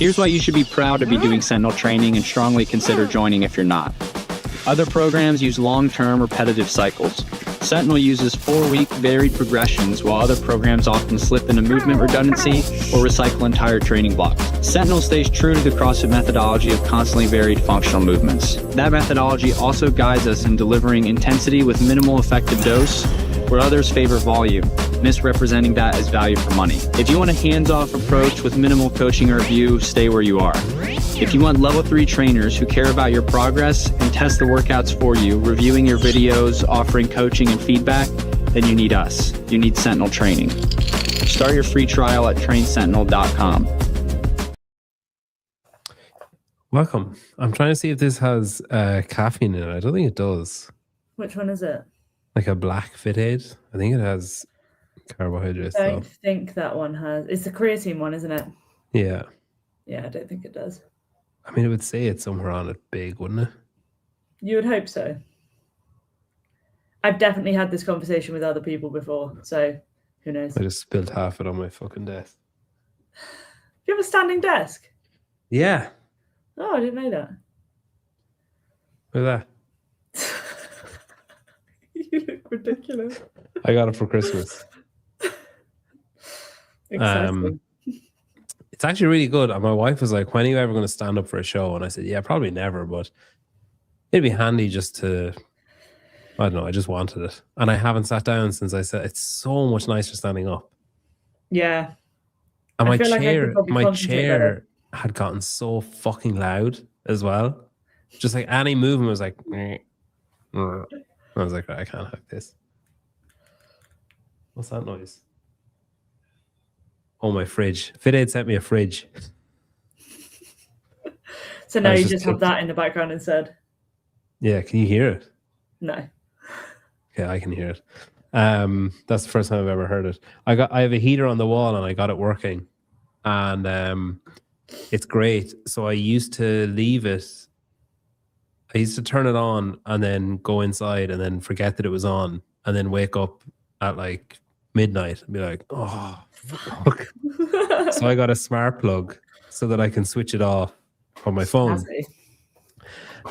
Here's why you should be proud to be doing Sentinel training and strongly consider joining if you're not. Other programs use long-term repetitive cycles. Sentinel uses 4-week varied progressions, while other programs often slip into movement redundancy or recycle entire training blocks. Sentinel stays true to the CrossFit methodology of constantly varied functional movements. That methodology also guides us in delivering intensity with minimal effective dose, where others favor volume, misrepresenting that as value for money. If you want a hands-off approach with minimal coaching or review, stay where you are. If you want level 3 trainers who care about your progress and test the workouts for you, reviewing your videos, offering coaching and feedback, then you need us. You need Sentinel Training. Start your free trial at trainsentinel.com. Welcome. I'm trying to see if this has caffeine in it. I don't think it does. Which one is it? Like a black Fit Aid. I think it has carbohydrates. I don't think that one has. It's the creatine one, isn't it? Yeah. Yeah, I don't think it does. I mean, it would say it's somewhere on it big, wouldn't it? You would hope so. I've definitely had this conversation with other people before, so who knows? I just spilled half it on my fucking desk. You have a standing desk? Yeah. Oh, I didn't know that. Look at that. You look ridiculous. I got it for Christmas. Exciting. It's actually really good. And my wife was like, when are you ever going to stand up for a show? And I said, yeah, probably never, but it'd be handy just to, I don't know, I just wanted it. And I haven't sat down since I said, it's so much nicer standing up. Yeah. And my my chair had gotten so fucking loud as well. Just like any movement was like, I was like, I can't have this. What's that noise? Oh, my fridge. Fit Aid sent me a fridge. So now you just have that in the background instead? Yeah, can you hear it? No. Yeah, I can hear it. That's the first time I've ever heard it. I have a heater on the wall and I got it working. And it's great. So I used to leave it. I used to turn it on and then go inside and then forget that it was on and then wake up at like midnight and be like, oh, fuck. So I got a smart plug so that I can switch it off on my phone. Happy.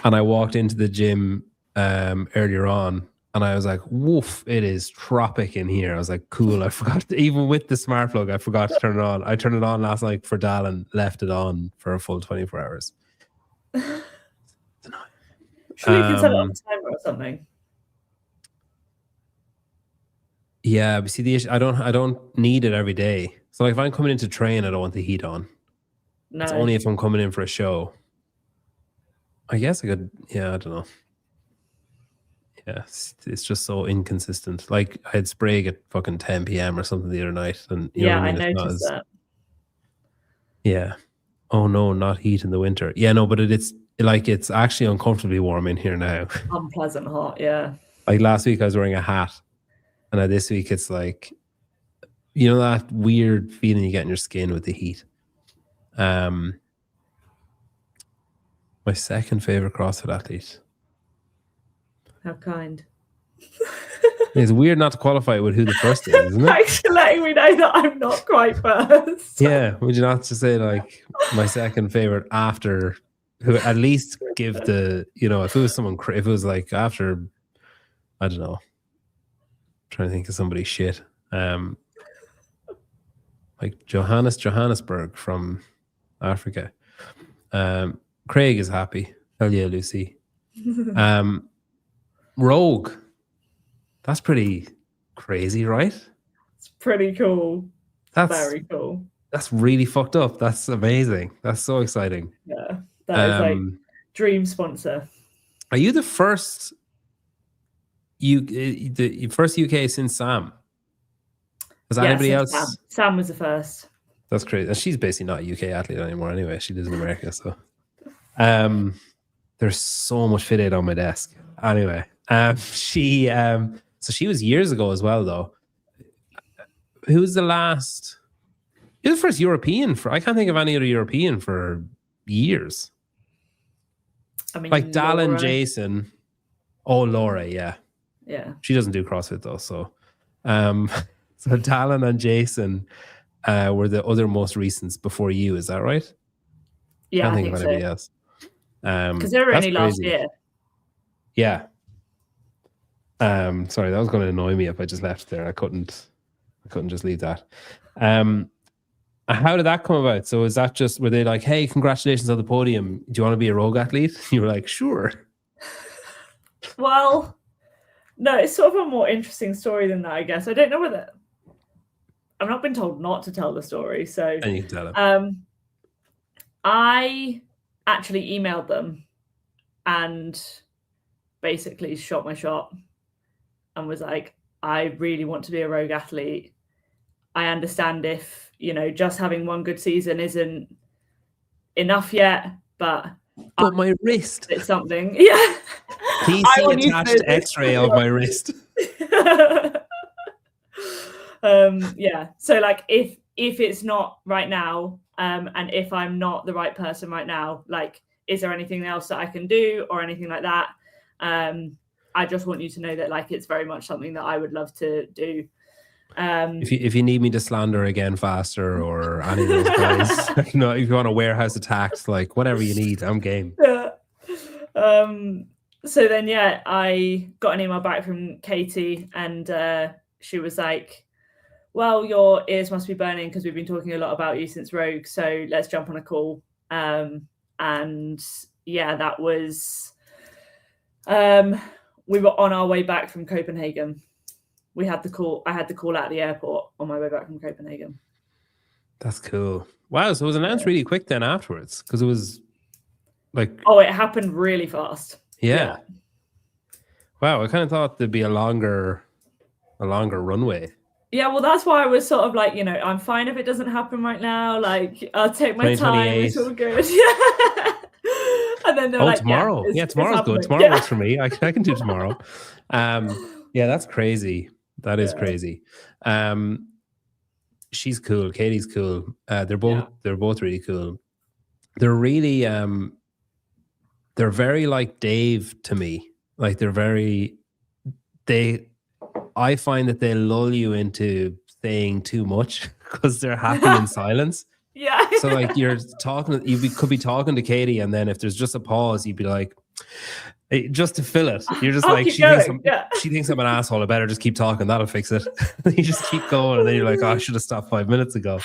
And I walked into the gym earlier on and I was like, woof, it is tropic in here. I was like, cool. I forgot, even with the smart plug, I forgot to turn it on. I turned it on last night for Dal and left it on for a full 24 hours. Sure, you can set it on a timer or something. Yeah, but see the issue, I don't need it every day. So like if I'm coming in to train, I don't want the heat on. No. It's only if I'm coming in for a show. I guess I could, yeah, I don't know. Yeah, it's just so inconsistent. Like I had Sprague at fucking 10 p.m. or something the other night. And you know what I mean? Noticed that. Yeah. Oh no, not heat in the winter. Yeah, no, but it's like it's actually uncomfortably warm in here now. Unpleasant hot, yeah. Like last week I was wearing a hat. And this week it's like, you know, that weird feeling you get in your skin with the heat. My second favorite CrossFit athlete. How kind. It's weird not to qualify with who the first is, isn't it? Thanks for letting me know that I'm not quite first. Yeah, would you not just say like my second favorite after, who at least give the, you know, if it was someone, if it was like after, I don't know, trying to think of somebody shit. Like Johannesburg from Africa. Craig is happy. Hell yeah, Lucy. Rogue. That's pretty crazy, right? It's pretty cool. That's very cool. That's really fucked up. That's amazing. That's so exciting. Yeah. That is like dream sponsor. Are you the first the first UK since Sam? Was anybody else? Sam was the first. That's crazy. And she's basically not a UK athlete anymore anyway. She lives in America. So there's so much Fit Aid on my desk. Anyway, so she was years ago as well though. Who's the last? You're the first European I can't think of any other European for years. I mean, like Dallin, Jason. Oh, Laura, yeah. Yeah. She doesn't do CrossFit though, so Dallin and Jason were the other most recents before you, is that right? Yeah, Can't I think think of so. anybody else. Because they were That's only last crazy. year. Yeah. Sorry, that was going to annoy me if I just left it there. I couldn't just leave that. How did that come about? So is that just, were they like, hey, congratulations on the podium. Do you want to be a rogue athlete? You were like, sure. Well, no, it's sort of a more interesting story than that, I guess. I don't know whether I've not been told not to tell the story, so And you can tell it. I actually emailed them and basically shot my shot and was like, I really want to be a rogue athlete. I understand if, just having one good season isn't enough yet, but my wrist. It's something. Yeah. Please see attached X-ray of my wrist. Yeah. So like if it's not right now, and if I'm not the right person right now, like, is there anything else that I can do or anything like that? I just want you to know that like it's very much something that I would love to do. If you need me to slander again faster or any of those guys, if you want a warehouse attacked, like whatever you need, I'm game. Yeah. So then, yeah, I got an email back from Katie, and she was like, well, your ears must be burning because we've been talking a lot about you since Rogue, so let's jump on a call. And yeah, that was, we were on our way back from Copenhagen. I had the call at the airport on my way back from Copenhagen. That's cool. Wow, so it was announced really quick then afterwards, because it was like... Oh, it happened really fast. Yeah. Wow, I kind of thought there'd be a longer runway. Yeah, well, that's why I was sort of like, I'm fine if it doesn't happen right now. Like, I'll take my time. It's all good. Yeah. And then they're like, tomorrow. Yeah, tomorrow's good. Tomorrow works for me. I can do tomorrow. Yeah, that's crazy. That is crazy. She's cool. Katie's cool. They're both really cool. They're really they're very like Dave to me. Like I find that they lull you into saying too much because they're happy in silence. Yeah. So like you could be talking to Katie, and then if there's just a pause, you'd be like, just to fill it. You're just like, she thinks I'm an asshole. I better just keep talking. That'll fix it. You just keep going, and then you're like, oh, I should have stopped 5 minutes ago.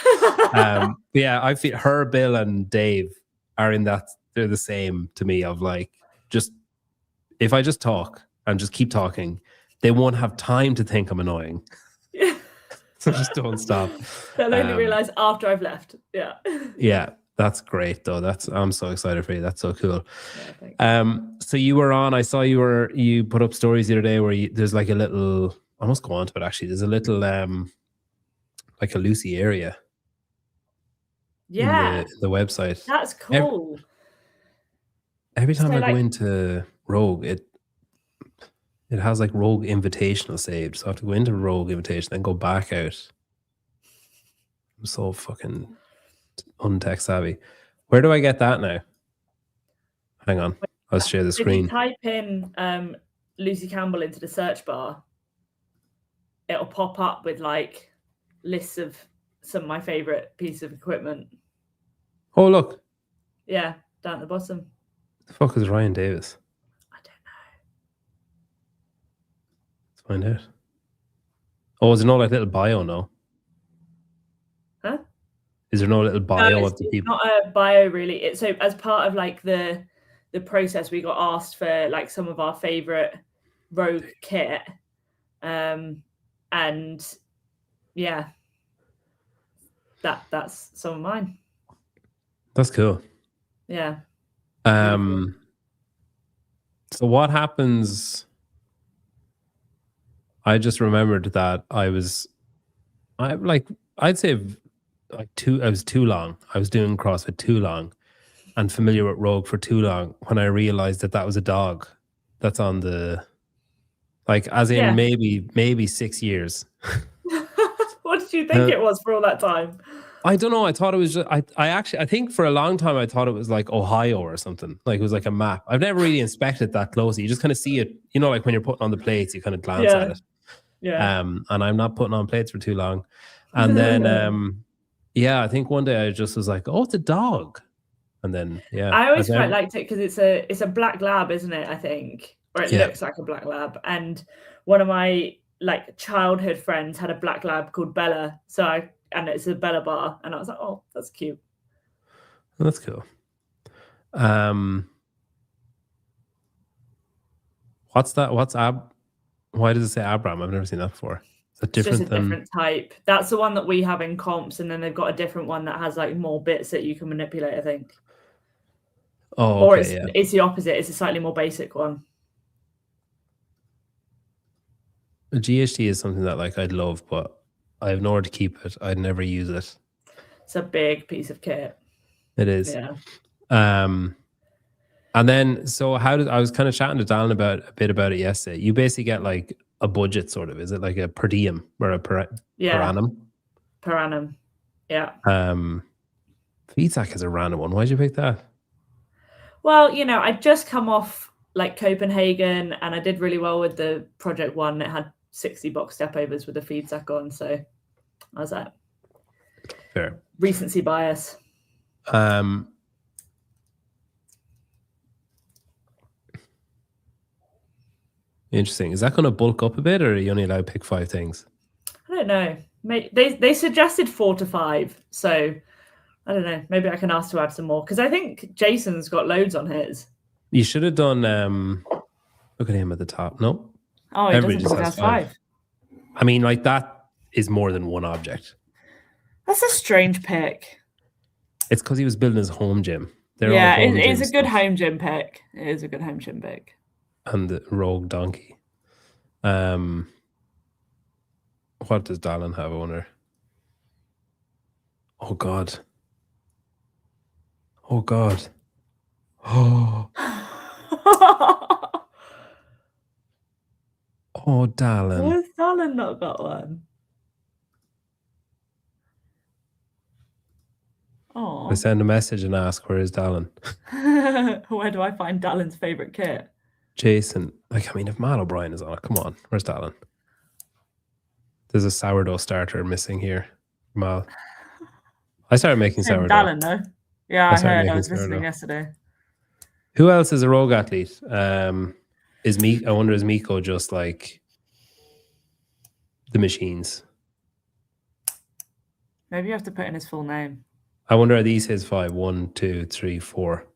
But yeah, I feel her, Bill, and Dave are in that. They're the same to me. Of like, just if I just talk and just keep talking, they won't have time to think I'm annoying. Yeah. So just don't stop. They'll only realize after I've left. Yeah. Yeah. That's great though. I'm so excited for you. That's so cool. Yeah, so you were on, I saw you put up stories the other day where there's like a little, I must go on to it actually. There's a little like a Lucy area. Yeah. In the website. That's cool. Every time I go into Rogue, it has like Rogue Invitational saved. So I have to go into Rogue Invitation, then go back out. I'm so fucking untech savvy. Where do I get that now? Hang on, I'll share the screen. If you type in Lucy Campbell into the search bar, it'll pop up with like lists of some of my favorite pieces of equipment. Oh look. Yeah, down at the bottom. The fuck is Ryan Davis? I don't know. Let's find out. Oh, is there no like little bio? No. Huh? Is there no little bio of the people? It's not a bio really. It's so as part of like the process, we got asked for like some of our favorite Rogue kit, and yeah, that's some of mine. That's cool. Yeah. So what happens? I just remembered that I was too long. I was doing CrossFit too long and familiar with Rogue for too long when I realized that was a dog that's on the, like, as in maybe 6 years. What did you think it was for all that time? I don't know. I thought it was just, I think for a long time I thought it was like Ohio or something. Like it was like a map. I've never really inspected that closely. You just kind of see it, like when you're putting on the plates, you kind of glance at it. Yeah. And I'm not putting on plates for too long. And then I think one day I just was like, oh, it's a dog. And then I always quite liked it because it's a black lab, isn't it? I think, or it looks like a black lab. And one of my like childhood friends had a black lab called Bella. And it's a Bella bar, and I was like, oh, that's cute. That's cool. What's that? Why does it say Abram? I've never seen that before. Is that different? It's just a different type. That's the one that we have in comps, and then they've got a different one that has like more bits that you can manipulate, I think. Oh, okay, or it's the opposite. It's a slightly more basic one. The GHD is something that like I'd love, but I have nowhere to keep it. I'd never use it. It's a big piece of kit. It is. Yeah. And then, so I was kind of chatting to Dallin a bit about it yesterday. You basically get like a budget sort of. Is it like a per diem or a per annum? Per annum. Yeah. Feedsack is a random one. Why'd you pick that? Well, I'd just come off like Copenhagen and I did really well with the project one. It had 60 box stepovers with a feedsack on. So I was like, fair. Recency bias. Interesting. Is that going to bulk up a bit, or are you only allowed to pick 5 things? I don't know. They suggested 4 to 5, so I don't know. Maybe I can ask to add some more because I think Jason's got loads on his. You should have done. Look at him at the top. No. Oh, he doesn't have 5. I mean, like that is more than one object. That's a strange pick. It's because he was building his home gym. It's a good home gym pick. It is a good home gym pick. And the rogue donkey. What does Dallin have on her? Oh God. Oh God. Oh. Oh, Dallin. Why has Dallin not got one? Oh. I send a message and ask, where is Dallin? Where do I find Dallin's favourite kit? Jason, if Matt O'Brien is on it, come on, where's Dallin? There's a sourdough starter missing here, Mal. I started making sourdough. Dallin, though. Yeah, I heard. I was listening yesterday. Who else is a rogue athlete? I wonder, is Miko just like the machines? Maybe you have to put in his full name. I wonder, are these his 5? 1, 2, 3, 4.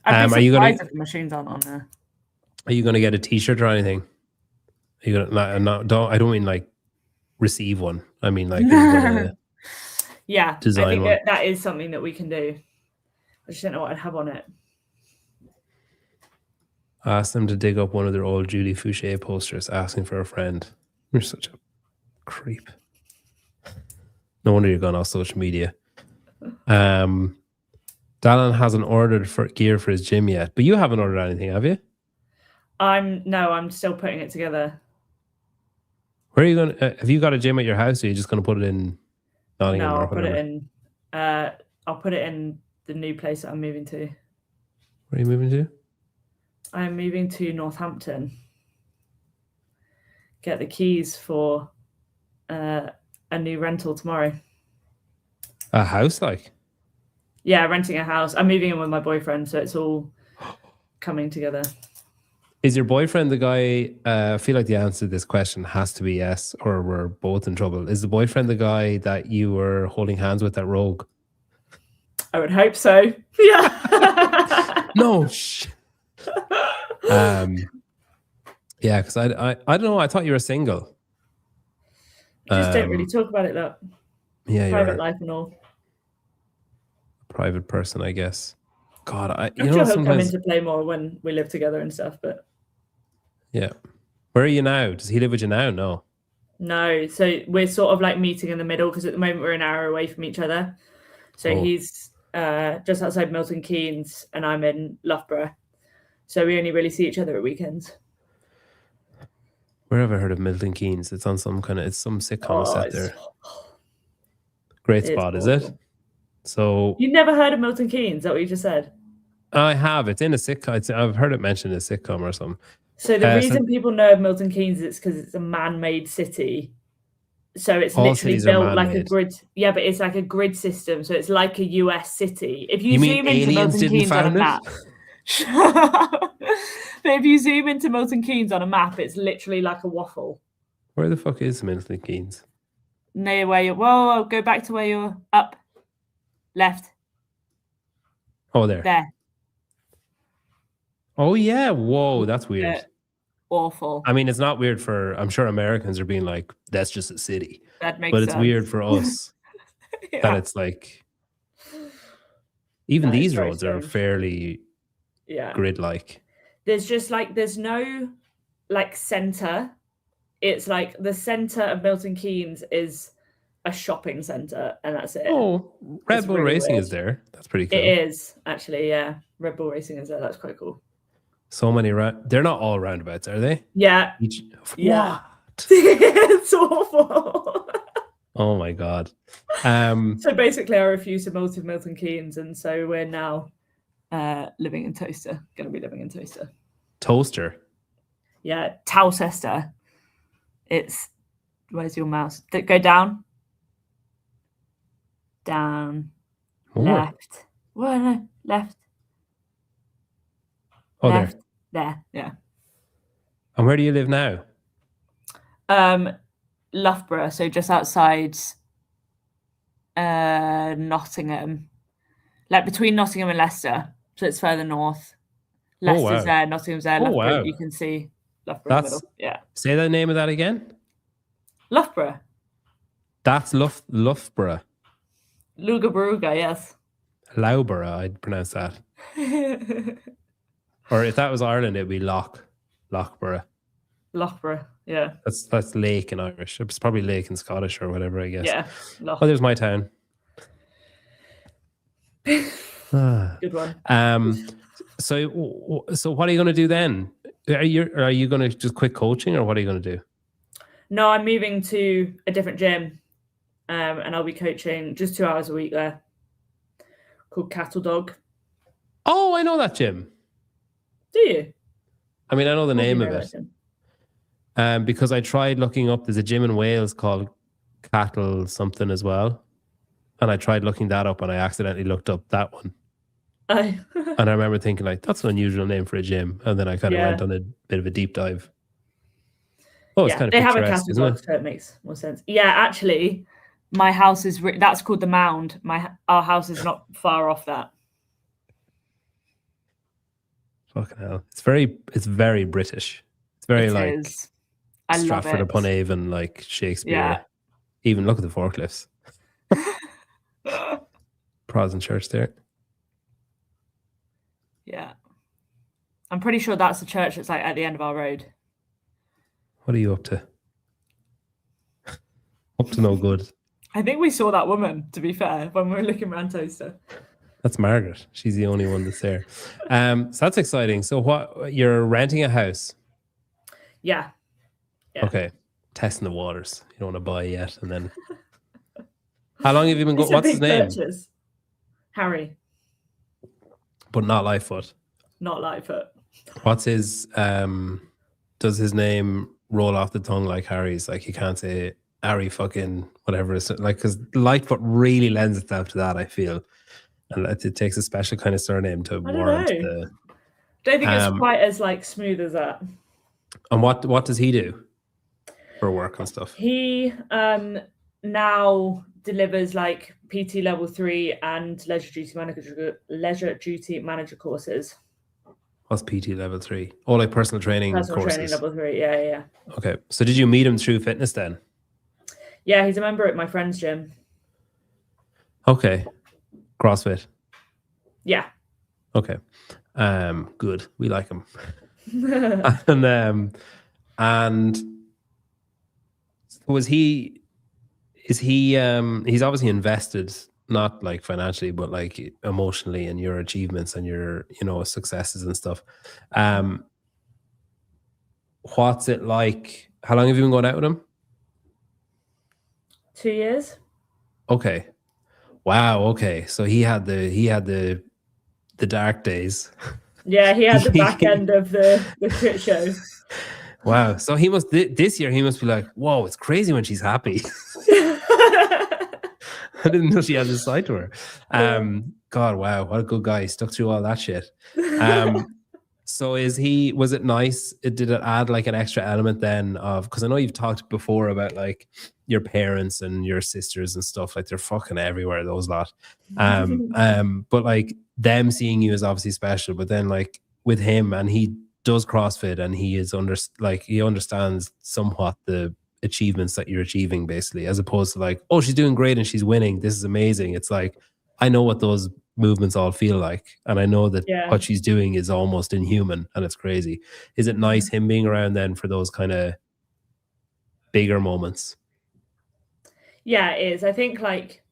Are you going to the machines on there? Are you going to get a T-shirt or anything? Are you going to? I don't mean like receive one. I mean like yeah. Design I think one. that is something that we can do. I just don't know what I'd have on it. Ask them to dig up one of their old Julie Fouché posters, asking for a friend. You're such a creep. No wonder you're gone off social media. Dallin hasn't ordered for gear for his gym yet, but you haven't ordered anything, have you? I'm still putting it together. Where are you going? Have you got a gym at your house, or are you just going to put it in Nottingham? No, I'll put it in. I'll put it in the new place that I'm moving to. Where are you moving to? I'm moving to Northampton. Get the keys for a new rental tomorrow. A house, like? Yeah, renting a house. I'm moving in with my boyfriend, so it's all coming together. Is your boyfriend the guy? I feel like the answer to this question has to be yes, or we're both in trouble. Is the boyfriend the guy that you were holding hands with at Rogue? I would hope so. Yeah. No. Yeah, because I don't know. I thought you were single. You just don't really talk about it, that. Yeah, private life and all. Private person, I guess. God, I'm sure he'll come into play more when we live together and stuff. But yeah, where are you now? Does he live with you now? No. So we're sort of like meeting in the middle because at the moment we're an hour away from each other. So he's just outside Milton Keynes and I'm in Loughborough. So we only really see each other at weekends. Where have I heard of Milton Keynes? It's on some sitcom set there. Great spot, is it? So you've never heard of Milton Keynes? Is that what you just said? I have. It's in a sitcom. I've heard it mentioned in a sitcom or something. So the reason people know of Milton Keynes is because it's a man-made city. So it's All literally cities are built like a man-made. grid. Yeah, but it's like a grid system. So it's like a US city. If you, You mean zoom into aliens Milton didn't Keynes on a found it? map, but if you zoom into Milton Keynes on a map, it's literally like a waffle. Where the fuck is Milton Keynes? Near where you're. Whoa, go back to where you're up, left, Oh, there. there. Oh yeah. Whoa, that's weird. Yeah. Awful. I mean, it's not weird for. I'm sure Americans are being like, "That's just a city," That makes but it's sense. weird for us that Yeah. it's like. Even That is these very roads are strange. fairly Yeah. grid-like. There's just like there's no like center. It's like the center of Milton Keynes is a shopping center, and that's it. Oh, Red It's Bull really Racing weird. is there. That's pretty cool. It is actually, yeah. Red Bull Racing is there. That's quite cool. So many they're not all roundabouts, are they? Yeah. Each... Yeah. What? It's awful. Oh my god. So basically, I refuse to move to Milton Keynes, and so we're now living in Toaster. Going to be living in Toaster. Toaster. Yeah, Towcester. It's where's your mouse? Go down. Down. More. Left. Well, no, left. Oh, left. There. Yeah. And where do you live now? Loughborough, so just outside Nottingham, like between Nottingham and Leicester. So it's further north. Leicester's there, Nottingham's there. Loughborough, you can see Loughborough in the middle. Yeah. Say the name of that again. Loughborough. That's Loughborough. Lugabaruga, yes. Loughborough, I'd pronounce that. Or if that was Ireland, it'd be Loughborough. Loughborough, yeah. That's lake in Irish. It's probably lake in Scottish or whatever, I guess. Yeah. Oh, there's my town. Good one. So what are you going to do then? Are you going to just quit coaching, or what are you going to do? No, I'm moving to a different gym, and I'll be coaching just 2 hours a week there, called Cattle Dog. Oh, I know that gym. Do you? I mean, I know the What do you name know of about it. him? Because I tried looking up. There's a gym in Wales called Cattle something as well, and I tried looking that up, and I accidentally looked up that one. Oh. And I remember thinking, like, that's an unusual name for a gym, and then I kind of went on a bit of a deep dive. Oh, it's kind of they have a picturesque, cattle isn't dog, it? so it makes more sense. Yeah, actually, my house is that's called the Mound. Our house is not far off that. Fucking hell, it's very British. It's very I love Stratford it. upon Avon, like Shakespeare. Yeah. Even look at the forklifts. Protestant church there. Yeah, I'm pretty sure that's the church that's like at the end of our road. What are you up to? Up to no good. I think we saw that woman, to be fair, when we were looking around Toaster. That's Margaret. She's the only one that's there. So that's exciting. So what? You're renting a house? Yeah. Okay. Testing the waters. You don't want to buy yet, and then. How long have you been It's going? a What's his big name? purchase. Harry, But not Lightfoot. not Lightfoot. What's his? Does his name roll off the tongue like Harry's? Like you can't say Harry fucking whatever. It's like because Lightfoot really lends itself to that. I feel, and it takes a special kind of surname to I don't warrant know. the. Don't think it's quite as like smooth as that. And what does he do for work and stuff? He now delivers like PT level 3 and leisure duty manager courses. What's PT level 3? Oh, like personal training Personal courses. training level 3, yeah. Okay, so did you meet him through fitness then? Yeah, he's a member at my friend's gym. Okay, CrossFit. Yeah. Okay, good. We like him. and was he? Is he? He's obviously invested, not like financially, but like emotionally in your achievements and your, successes and stuff. What's it like? How long have you been going out with him? 2 years. Okay. Wow. Okay. So he had the dark days. Yeah, he had the back end of the shit show. Wow. So he must this year he must be like, whoa, it's crazy when she's happy. I didn't know she had this side to her. God, wow, what a good guy. He stuck through all that shit. So was it nice? Did it add like an extra element then of, because I know you've talked before about like your parents and your sisters and stuff, like they're fucking everywhere, those lot. But like them seeing you is obviously special, but then like with him, and he does CrossFit and he is he understands somewhat the achievements that you're achieving, basically, as opposed to like, oh, she's doing great and she's winning, this is amazing. It's like, I know what those movements all feel like, and I know that what she's doing is almost inhuman and it's crazy. Is it nice him being around then for those kind of bigger moments? Yeah, it is. I think like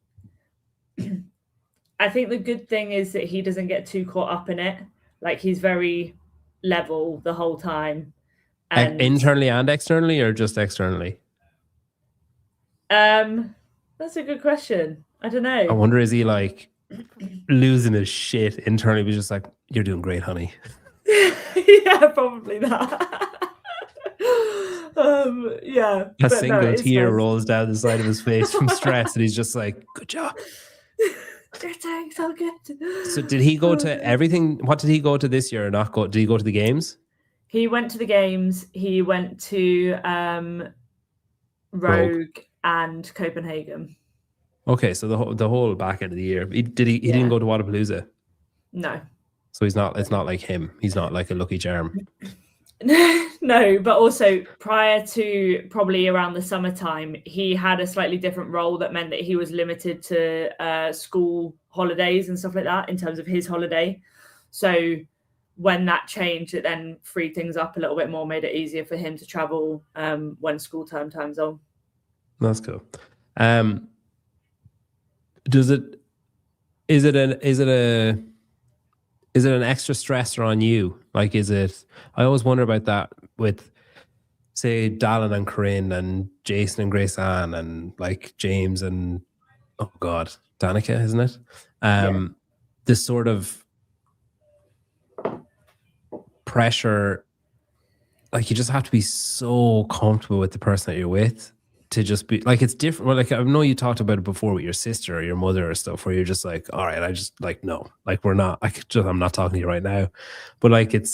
I think the good thing is that he doesn't get too caught up in it. Like he's very level the whole time. And internally and externally, or just externally? That's a good question. I don't know. I wonder, is he like losing his shit internally, but just like, you're doing great, honey? Yeah, probably that. Yeah. A single tear rolls down the side of his face from stress, and he's just like, good job. You're doing so good. So did he go to everything? What did he go to this year or not go? Did he go to the games? He went to the games. He went to Rogue and Copenhagen. Okay, so the whole back end of the year. He didn't go to Wadapalooza? No. So it's not like him. He's not like a lucky charm. No, but also prior to probably around the summertime, he had a slightly different role that meant that he was limited to school holidays and stuff like that in terms of his holiday. So when that changed, it then freed things up a little bit more, made it easier for him to travel when school time's on. That's cool. Is it an extra stressor on you? Like, I always wonder about that with, say, Dallin and Corinne and Jason and Grace Ann and like James and, oh God, Danica, isn't it? This sort of pressure, like you just have to be so comfortable with the person that you're with to just be like, it's different. Well, like I know you talked about it before with your sister or your mother or stuff, where you're just like, all right, I just like, no, like I'm not talking to you right now. But like it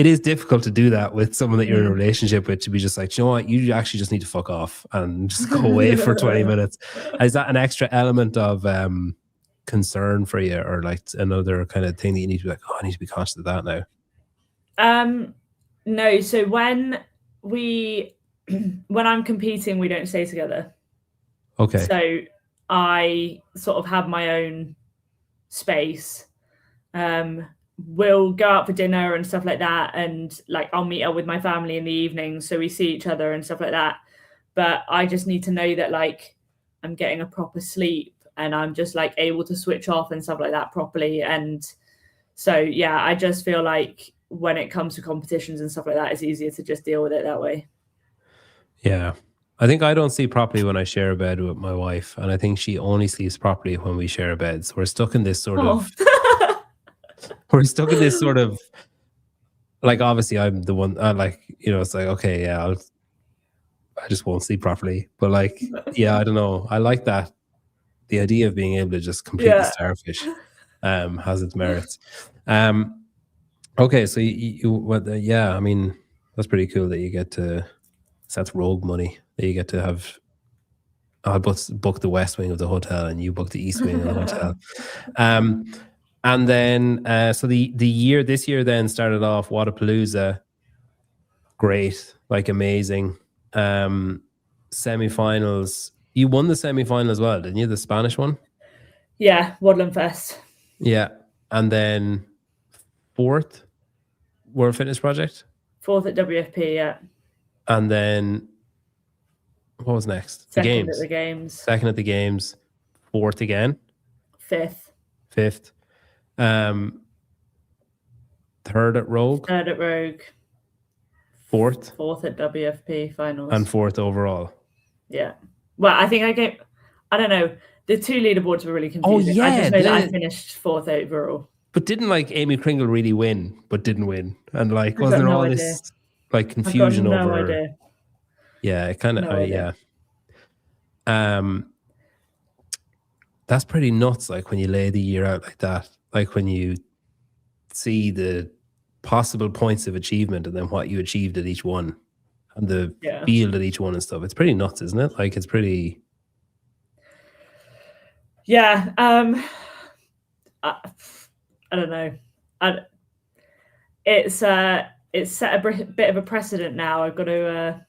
is difficult to do that with someone that you're in a relationship with, to be just like, you know what, you actually just need to fuck off and just go away for 20 minutes. Is that an extra element of concern for you, or like another kind of thing that you need to be like, oh, I need to be conscious of that now? No. So when I'm competing, we don't stay together. Okay. So I sort of have my own space. We'll go out for dinner and stuff like that, and like I'll meet up with my family in the evening, so we see each other and stuff like that. But I just need to know that like I'm getting a proper sleep and I'm just like able to switch off and stuff like that properly. And so yeah, I just feel like when it comes to competitions and stuff like that, it's easier to just deal with it that way. Yeah. I think I don't sleep properly when I share a bed with my wife, and I think she only sleeps properly when we share a bed. So we're stuck in this sort of like, obviously I'm the one, like, you know, it's like, okay, yeah, I just won't sleep properly. But like, yeah, I don't know. I like that. The idea of being able to just completely starfish has its merits. Okay, so yeah, I mean, that's pretty cool that you get to, that's rogue money that you get to have. I'll book the west wing of the hotel and you book the east wing of the hotel. And then, so this year then started off Wadapalooza. Great, like amazing. Semi-finals. You won the semi-final as well, didn't you? The Spanish one? Yeah, Wadland Fest. Yeah. And then 4th World Fitness Project? 4th at WFP, yeah. And then what was next? Second at the games. Second at the games. 4th again? 5th. 5th. 3rd at Rogue? 3rd at Rogue. 4th? 4th at WFP finals. And 4th overall. Yeah. Well, I think I don't know. The 2 leaderboards were really confusing. Oh, yeah. I just know that I finished 4th overall. But didn't like Amy Kringle really win, but didn't win? And like, wasn't there all this? like confusion I've got no over. idea. Yeah, it kind of No idea. yeah. That's pretty nuts. Like when you lay the year out like that, like when you see the possible points of achievement and then what you achieved at each one and the Yeah. field at each one and stuff. It's pretty nuts, isn't it? Like it's pretty. Yeah. I don't know. It's set a bit of a precedent now. I've got to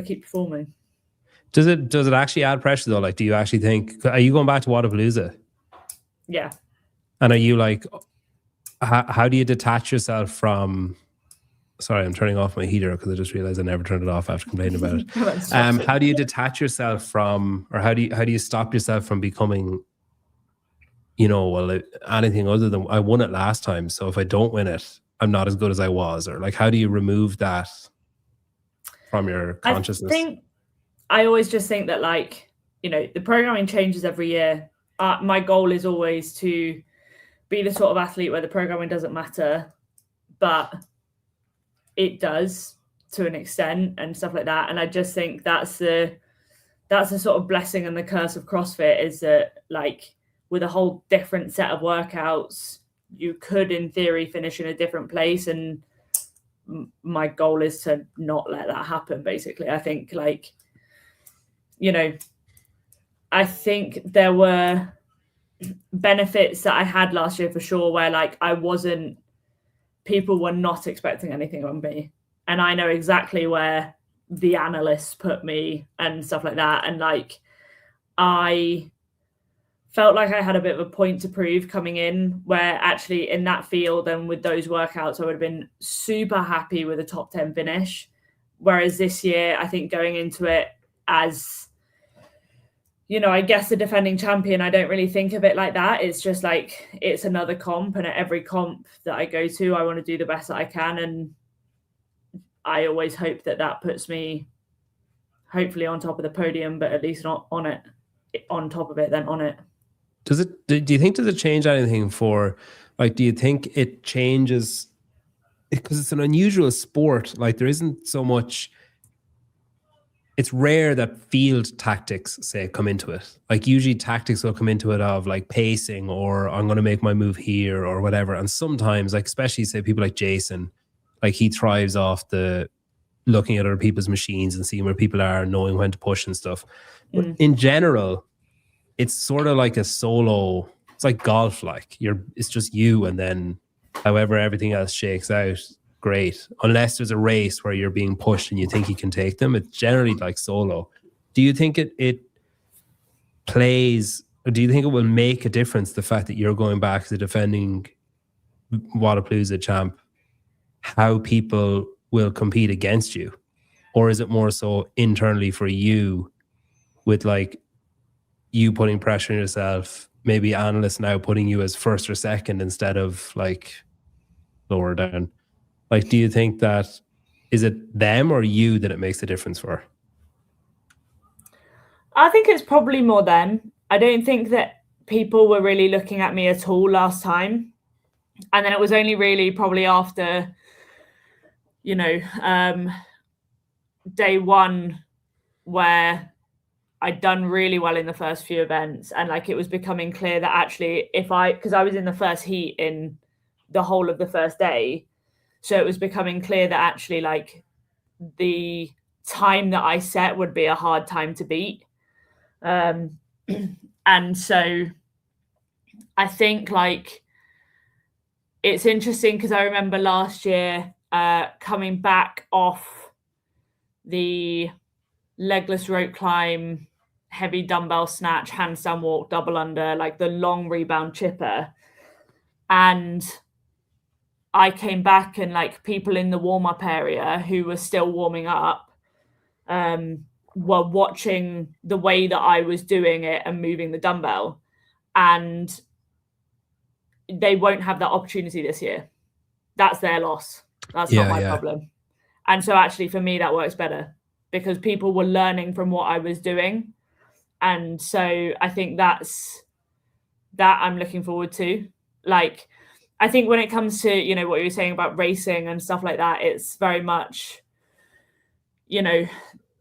keep performing. Does it actually add pressure though? Like, do you actually think? Are you going back to Wadapalooza? Yeah. And are you like, how do you detach yourself from? Sorry, I'm turning off my heater because I just realized I never turned it off after complaining about it. How do you detach yourself from, or how do you stop yourself from becoming, well, anything other than I won it last time, so if I don't win it, I'm not as good as I was, or like how do you remove that from your consciousness? I always just think that like, the programming changes every year. My goal is always to be the sort of athlete where the programming doesn't matter, but it does to an extent and stuff like that. And I just think that's the sort of blessing and the curse of CrossFit, is that like with a whole different set of workouts, you could in theory finish in a different place. And my goal is to not let that happen. Basically, I think like, I think there were benefits that I had last year for sure, where like people were not expecting anything on me. And I know exactly where the analysts put me and stuff like that. And like, I felt like I had a bit of a point to prove coming in, where actually in that field and with those workouts, I would have been super happy with a top 10 finish. Whereas this year, I think going into it as, I guess the defending champion, I don't really think of it like that. It's just like, it's another comp, and at every comp that I go to, I want to do the best that I can. And I always hope that puts me hopefully on top of the podium, but at least not on top of it, then on it. Do you think, does it change anything for, like, do you think it changes, because it's an unusual sport, like there isn't so much, it's rare that field tactics, say, come into it. Like usually tactics will come into it of like pacing, or I'm going to make my move here or whatever. And sometimes, like especially say people like Jason, like he thrives off the looking at other people's machines and seeing where people are and knowing when to push and stuff. But in general, it's sort of like a solo, it's like golf, like it's just you, and then however everything else shakes out, great. Unless there's a race where you're being pushed and you think you can take them, it's generally like solo. Do you think it plays, or do you think it will make a difference, the fact that you're going back to defending Wadapalooza champ, how people will compete against you? Or is it more so internally for you, with like you putting pressure on yourself, maybe analysts now putting you as first or second instead of like lower down? Like, do you think that, is it them or you that it makes a difference for? I think it's probably more them. I don't think that people were really looking at me at all last time. And then it was only really probably after, day one, where I'd done really well in the first few events, and like it was becoming clear that actually because I was in the first heat in the whole of the first day, so it was becoming clear that actually like the time that I set would be a hard time to beat. And so I think like it's interesting, because I remember last year coming back off the legless rope climb, heavy dumbbell snatch, handstand walk, double under, like the long rebound chipper. And I came back, and like people in the warm-up area who were still warming up were watching the way that I was doing it and moving the dumbbell. And they won't have that opportunity this year. That's their loss. That's not my problem. And so actually for me, that works better, because people were learning from what I was doing. And so I think that I'm looking forward to. Like, I think when it comes to, you know, what you were saying about racing and stuff like that, it's very much, you know,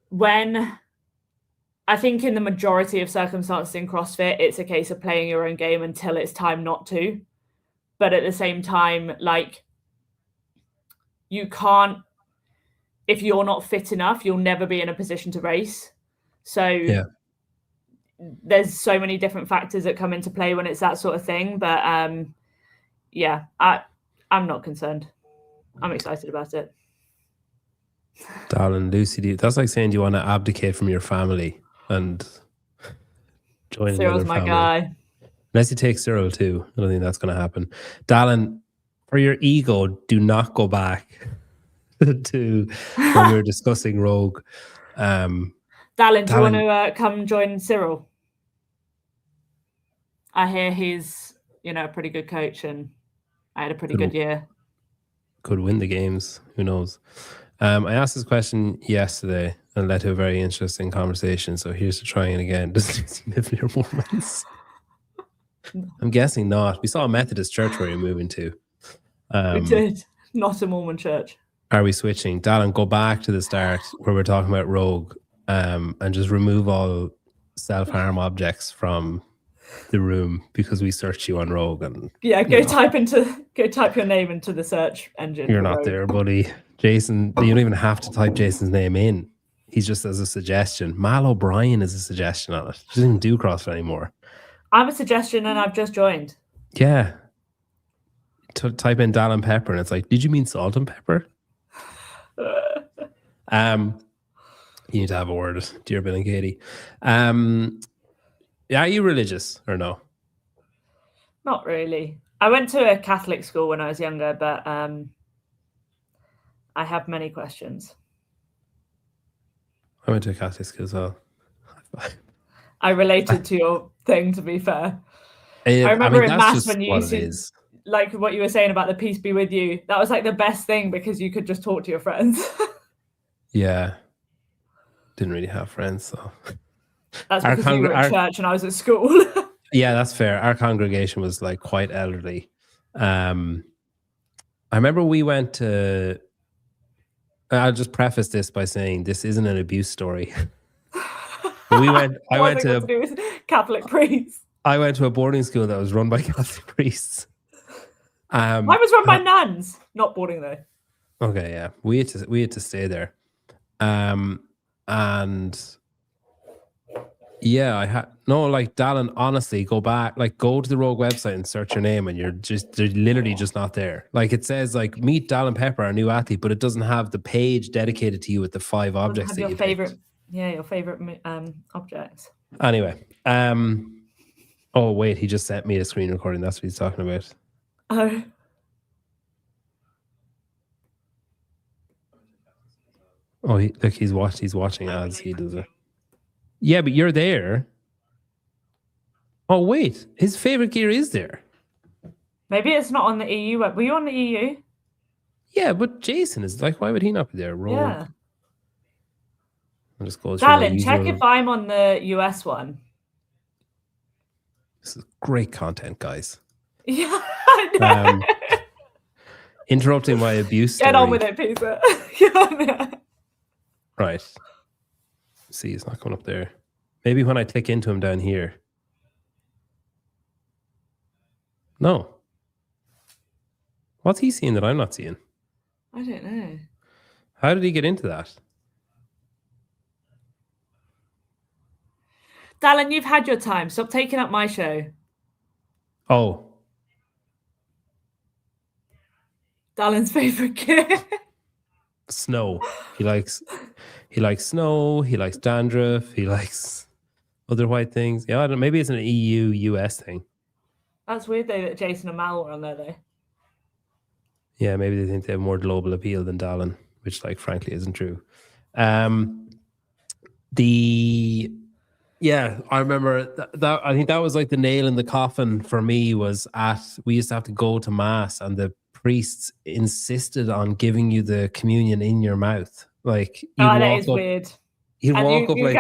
when I think in the majority of circumstances in CrossFit, it's a case of playing your own game until it's time not to. But at the same time, like, you can't, if you're not fit enough, you'll never be in a position to race. So there's so many different factors that come into play when it's that sort of thing. But I'm not concerned. I'm excited about it. Darling, Lucy, that's like saying you want to abdicate from your family and join Cyril's another my family. guy. Unless you take Cyril too. I don't think that's going to happen. Darling, for your ego, do not go back to when we were discussing Rogue. Darling, do you want to come join Cyril? I hear he's, you know, a pretty good coach, and I had a pretty good year. Could win the games. Who knows? I asked this question yesterday and led to a very interesting conversation. So here's to trying it again. Does Lucy live near Mormons? I'm guessing not. We saw a Methodist church where you're moving to. We did. Not a Mormon church. Are we switching? Darren, go back to the start where we're talking about Rogue, and just remove all self-harm objects from the room because we searched you on Rogue. And go type your name into the search engine. You're not Rogue. There, buddy. Jason, you don't even have to type Jason's name in. He's just as a suggestion. Mal O'Brien is a suggestion on it. He doesn't even do CrossFit anymore. I'm a suggestion and I've just joined. Yeah. Type in Dal & Pepper and it's like, did you mean salt and pepper? You need to have a word, dear Bill and Katie. Are you religious or no? Not really. I went to a Catholic school when I was younger, but I have many questions. I went to a Catholic school as well. I related to your thing, to be fair. I remember in maths when you used to, like what you were saying about the peace be with you, that was like the best thing because you could just talk to your friends. Yeah. Didn't really have friends, so. That's because you were at church and I was at school. Yeah, that's fair. Our congregation was like quite elderly. I remember we went to, I'll just preface this by saying this isn't an abuse story. I went to Catholic priests. I went to a boarding school that was run by Catholic priests. Mine was run by nuns, not boarding though. Okay, yeah, we had to stay there, and yeah, I had like Dallin. Honestly, go to the Rogue website and search your name, and they're literally just not there. Like it says, like meet Dallin Pepper, our new athlete, but it doesn't have the page dedicated to you with the 5 objects that you picked. Your favorite objects. Anyway, oh wait, he just sent me a screen recording. That's what he's talking about. Oh. Oh, he's watching as he does it. Yeah, but you're there. Oh wait, his favorite gear is there. Maybe it's not on the EU web. Were you on the EU? Yeah, but Jason is like, why would he not be there? Rogue. Yeah. I'll just go. Darling, check if I'm on the US one. This is great content, guys. Yeah, I know. Interrupting my abuse story. Get on with it, Peter. Right. See, it's not coming up there. Maybe when I click into him down here. No. What's he seeing that I'm not seeing? I don't know. How did he get into that? Dallin, you've had your time. Stop taking up my show. Oh. Dallin's favorite gear. Snow. He likes snow. He likes dandruff. He likes other white things. Yeah, I don't know. Maybe it's an EU-US thing. That's weird though that Jason and Mal were on there though. Yeah, maybe they think they have more global appeal than Dallin, which, like, frankly, isn't true. Yeah, I remember that. I think that was like the nail in the coffin for me. We used to have to go to mass, and the priests insisted on giving you the communion in your mouth. Like, that is weird. You'd walk up like,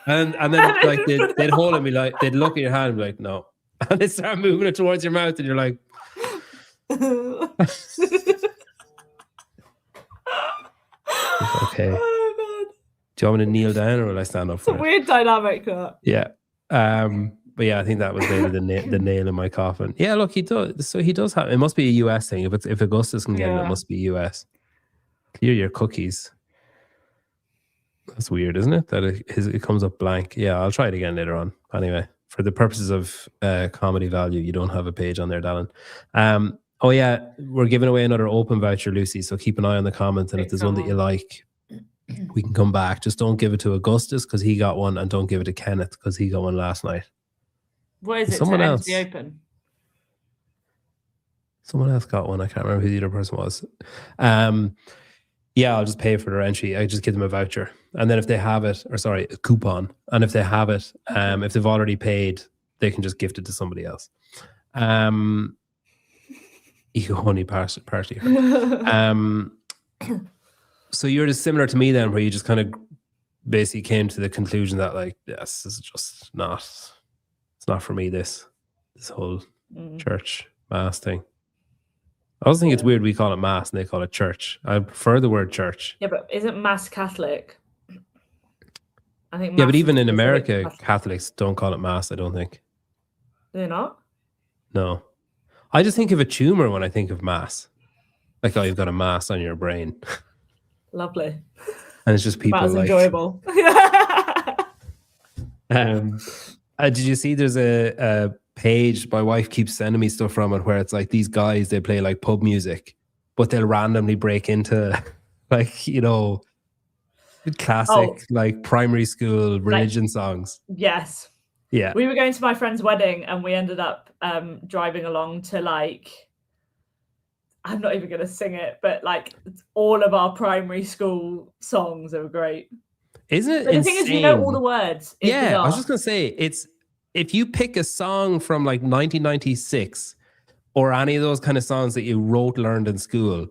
and then like they'd hold it and be like, they'd look at your hand and be like, no, and they start moving it towards your mouth, and you're like, Okay. Oh god. Do you want me to kneel down or will I stand up It's a for it? weird dynamic, that. Yeah. But yeah, I think that was maybe the nail in my coffin. Yeah, look, he does. So he does have. It must be a US thing. If Augustus can get it, it Yeah. must be US. Clear your cookies. That's weird, isn't it? That it comes up blank. Yeah, I'll try it again later on. Anyway, for the purposes of comedy value, you don't have a page on there, Dallin. Oh yeah, we're giving away another open voucher, Lucy. So keep an eye on the comments, and if there's one that you like, we can come back. Just don't give it to Augustus because he got one, and don't give it to Kenneth because he got one last night. What is it? Someone to else. enter the open? Someone else got one. I can't remember who the other person was. Yeah, I'll just pay for their entry. I just give them a voucher. And then if they have it, or sorry, a coupon. And if they have it, if they've already paid, they can just gift it to somebody else. You only partially heard. So you're just similar to me then, where you just kind of basically came to the conclusion that like, yes, this is just not, it's not for me, this whole church mass thing. I also think it's weird we call it mass and they call it church. I prefer the word church. Yeah, but isn't mass Catholic? I think. Yeah, but even in America, Catholics don't call it mass, I don't think. Do they not? No. I just think of a tumor when I think of mass. Like, oh, you've got a mass on your brain. Lovely. And it's just people That's like... enjoyable. Did you see there's a page my wife keeps sending me stuff from it where it's like these guys, they play like pub music, but they'll randomly break into like, you know, classic like primary school religion songs. Yes. Yeah. We were going to my friend's wedding and we ended up driving along to like, I'm not even going to sing it, but like all of our primary school songs are great. Isn't it? But the thing is, you know all the words. It's bizarre. I was just going to say, it's if you pick a song from like 1996 or any of those kind of songs that you learned in school,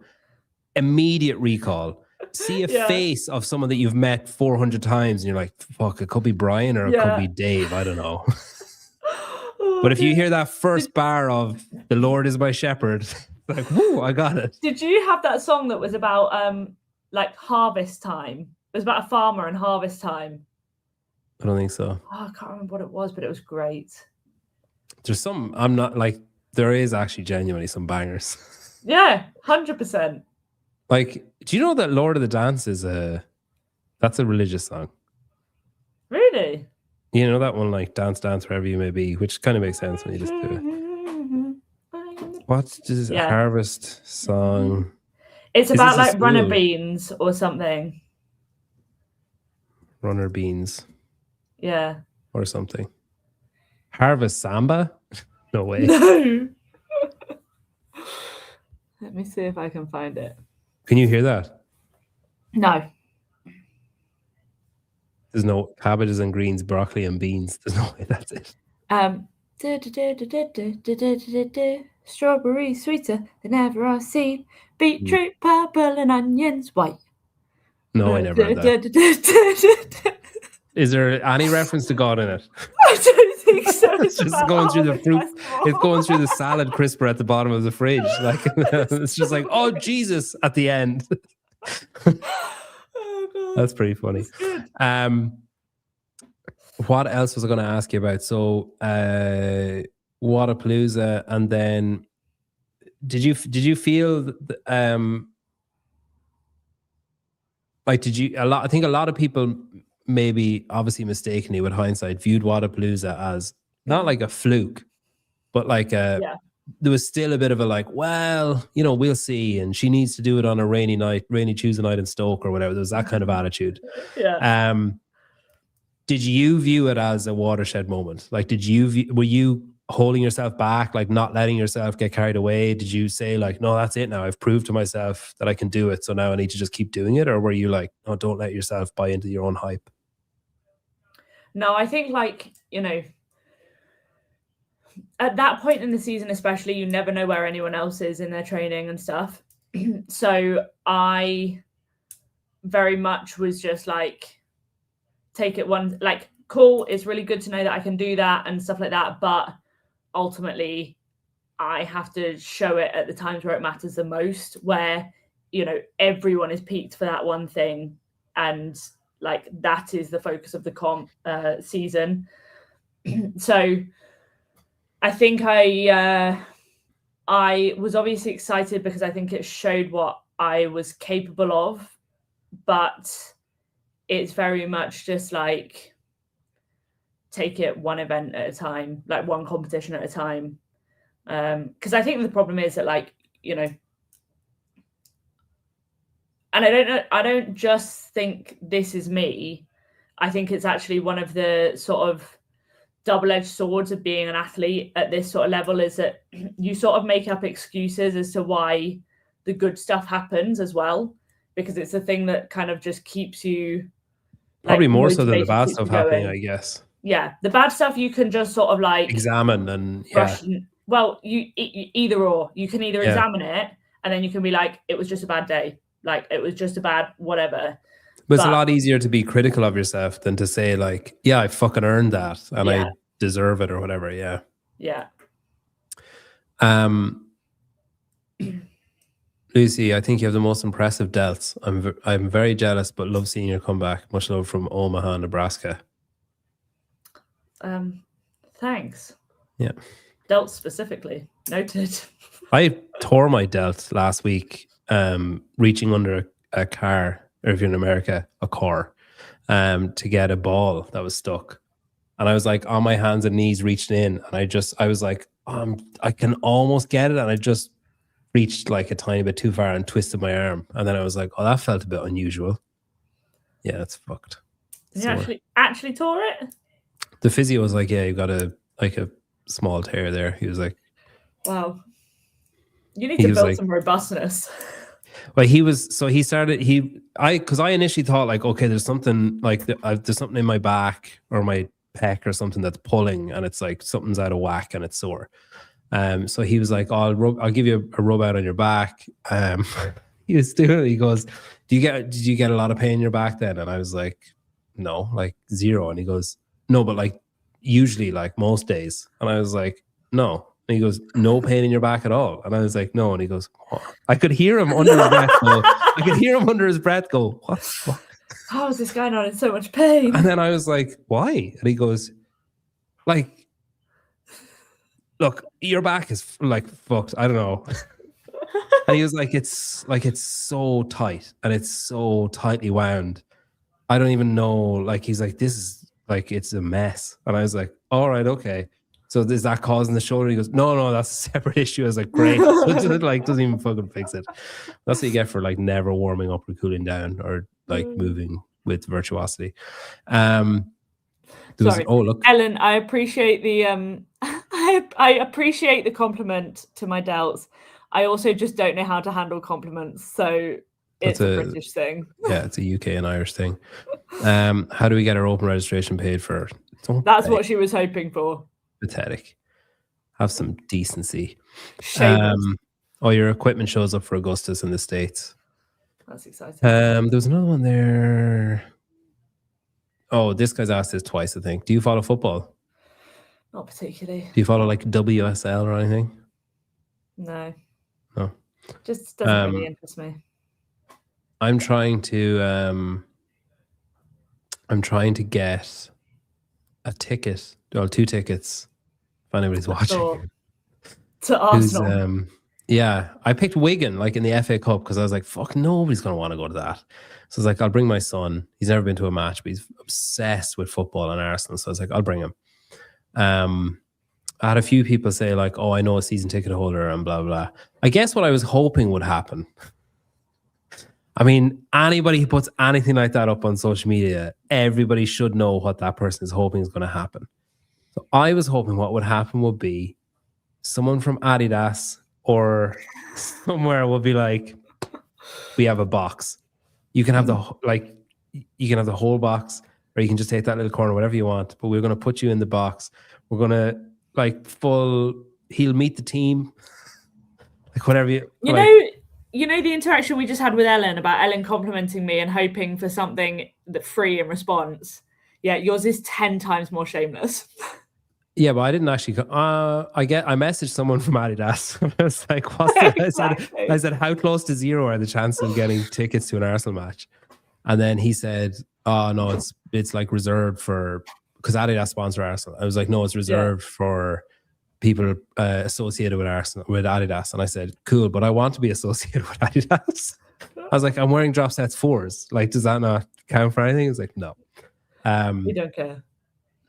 immediate recall. See a face of someone that you've met 400 times and you're like, fuck, it could be Brian or it could be Dave. I don't know. But if you hear that first bar of The Lord is my shepherd, like, whoo, I got it. Did you have that song that was about like harvest time? It was about a farmer and harvest time. I don't think so. Oh, I can't remember what it was, but it was great. There's some, I'm not like, there is actually genuinely some bangers. Yeah, 100%. Like, do you know that Lord of the Dance is that's a religious song? Really? You know that one, like Dance, Dance, Wherever You May Be, which kind of makes sense when you just do it. What's this harvest song? It's about like runner beans or something. Runner beans. Yeah. Or something. Harvest Samba? No way. No. Let me see if I can find it. Can you hear that? No. There's no cabbages and greens, broccoli and beans. There's no way that's it. Strawberry sweeter than ever I've seen. Beetroot purple and onions white. No, I never heard that. Is there any reference to God in it? I don't think so. It's just going through the fruit. It's going through the salad crisper at the bottom of the fridge. Like it's just like, oh Jesus, at the end. Oh, God. That's pretty funny. What else was I going to ask you about? So, Wodapalooza, and then did you feel like I think a lot of people, maybe obviously mistakenly with hindsight, viewed Wodapalooza as not like a fluke, but like there was still a bit of a like, well, you know, we'll see, and she needs to do it on a rainy Tuesday night in Stoke or whatever. There was that kind of attitude. Yeah. Did you view it as a watershed moment? Like, were you holding yourself back, like not letting yourself get carried away? Did you say like, no, that's it now, I've proved to myself that I can do it, so now I need to just keep doing it? Or were you like, no, don't let yourself buy into your own hype? No, I think like, you know, at that point in the season especially, you never know where anyone else is in their training and stuff. So I very much was just like, take it one, like, cool, it's really good to know that I can do that and stuff like that, but ultimately I have to show it at the times where it matters the most, where, you know, everyone is peaked for that one thing. And like, that is the focus of the season. So I think I was obviously excited because I think it showed what I was capable of, but it's very much just like, take it one event at a time, like one competition at a time. Because I think the problem is that, like, you know, and I don't just think this is me. I think it's actually one of the sort of double-edged swords of being an athlete at this sort of level, is that you sort of make up excuses as to why the good stuff happens as well, because it's a thing that kind of just keeps you probably more so than the motivated, bad keeps stuff you going. happening, I guess. Yeah, the bad stuff you can just sort of like Examine and brush. Well, you either or. You can either examine it and then you can be like, it was just a bad day, like it was just a bad whatever. But it's a lot easier to be critical of yourself than to say like, yeah, I fucking earned that and I deserve it or whatever. Yeah. Yeah. Lucy, I think you have the most impressive delts. I'm very jealous, but love seeing your comeback. Much love from Omaha, Nebraska. Thanks. Yeah. Delts specifically. Noted. I tore my delt last week, reaching under a car, or if you're in America, a car, to get a ball that was stuck. And I was like on my hands and knees reaching in, and I was like, I can almost get it, and I just reached like a tiny bit too far and twisted my arm. And then I was like, oh, that felt a bit unusual. Yeah, it's fucked. You actually tore it? The physio was like, yeah, you got a small tear there. He was like, wow, you need to build some robustness. Well, because I initially thought like, okay, there's something like there's something in my back or my pec or something that's pulling, and it's like something's out of whack and it's sore. So he was like, oh, I'll give you a rub out on your back. He was doing it. He goes, did you get a lot of pain in your back then? And I was like, no, like 0. And he goes, no, but like usually like most days. And I was like, no. And he goes, no pain in your back at all. And I was like, no. And he goes, what? I could hear him under his breath go, what the fuck? How is this guy not in so much pain? And then I was like, why? And he goes, like, look, your back is like fucked. I don't know. And he was like, it's so tight and it's so tightly wound. I don't even know. Like, he's like, this is like, it's a mess. And I was like, all right, okay. So is that causing the shoulder? He goes, no, that's a separate issue. I was like, great. So it like doesn't even fucking fix it. That's what you get for like never warming up or cooling down or like moving with virtuosity. Sorry. Look, Ellen, I appreciate the I appreciate the compliment to my delts. I also just don't know how to handle compliments, so it's a British thing. Yeah, it's a UK and Irish thing. How do we get our open registration paid for? That's what she was hoping for. Pathetic. Have some decency. Shameless. Your equipment shows up for Augustus in the States. That's exciting. There was another one there. Oh, this guy's asked this twice, I think. Do you follow football? Not particularly. Do you follow like WSL or anything? No. Just doesn't really interest me. I'm trying to get a ticket, or 2 tickets, if anybody's watching. To Arsenal. Yeah, I picked Wigan like in the FA Cup because I was like, fuck, nobody's going to want to go to that. So I was like, I'll bring my son. He's never been to a match, but he's obsessed with football and Arsenal. So I was like, I'll bring him. I had a few people say like, oh, I know a season ticket holder and blah, blah. I guess what I was hoping would happen. I mean, anybody who puts anything like that up on social media, everybody should know what that person is hoping is going to happen. So I was hoping what would happen would be someone from Adidas or somewhere will be like, we have a box. You can have the whole box, or you can just take that little corner, whatever you want. But we're going to put you in the box. We're going to he'll meet the team, like whatever you know the interaction we just had with Ellen about Ellen complimenting me and hoping for something that free in response. Yeah, yours is 10 times more shameless. Yeah, but I didn't actually. I messaged someone from Adidas. I was like, "What's the?" Exactly. I said, "How close to zero are the chances of getting tickets to an Arsenal match?" And then he said, "Oh no, it's like reserved for because Adidas sponsor Arsenal." I was like, "No, it's reserved for people associated with Arsenal with Adidas." And I said, "Cool, but I want to be associated with Adidas." I was like, "I'm wearing drop sets 4s. Like, does that not count for anything?" It's like, no. We don't care.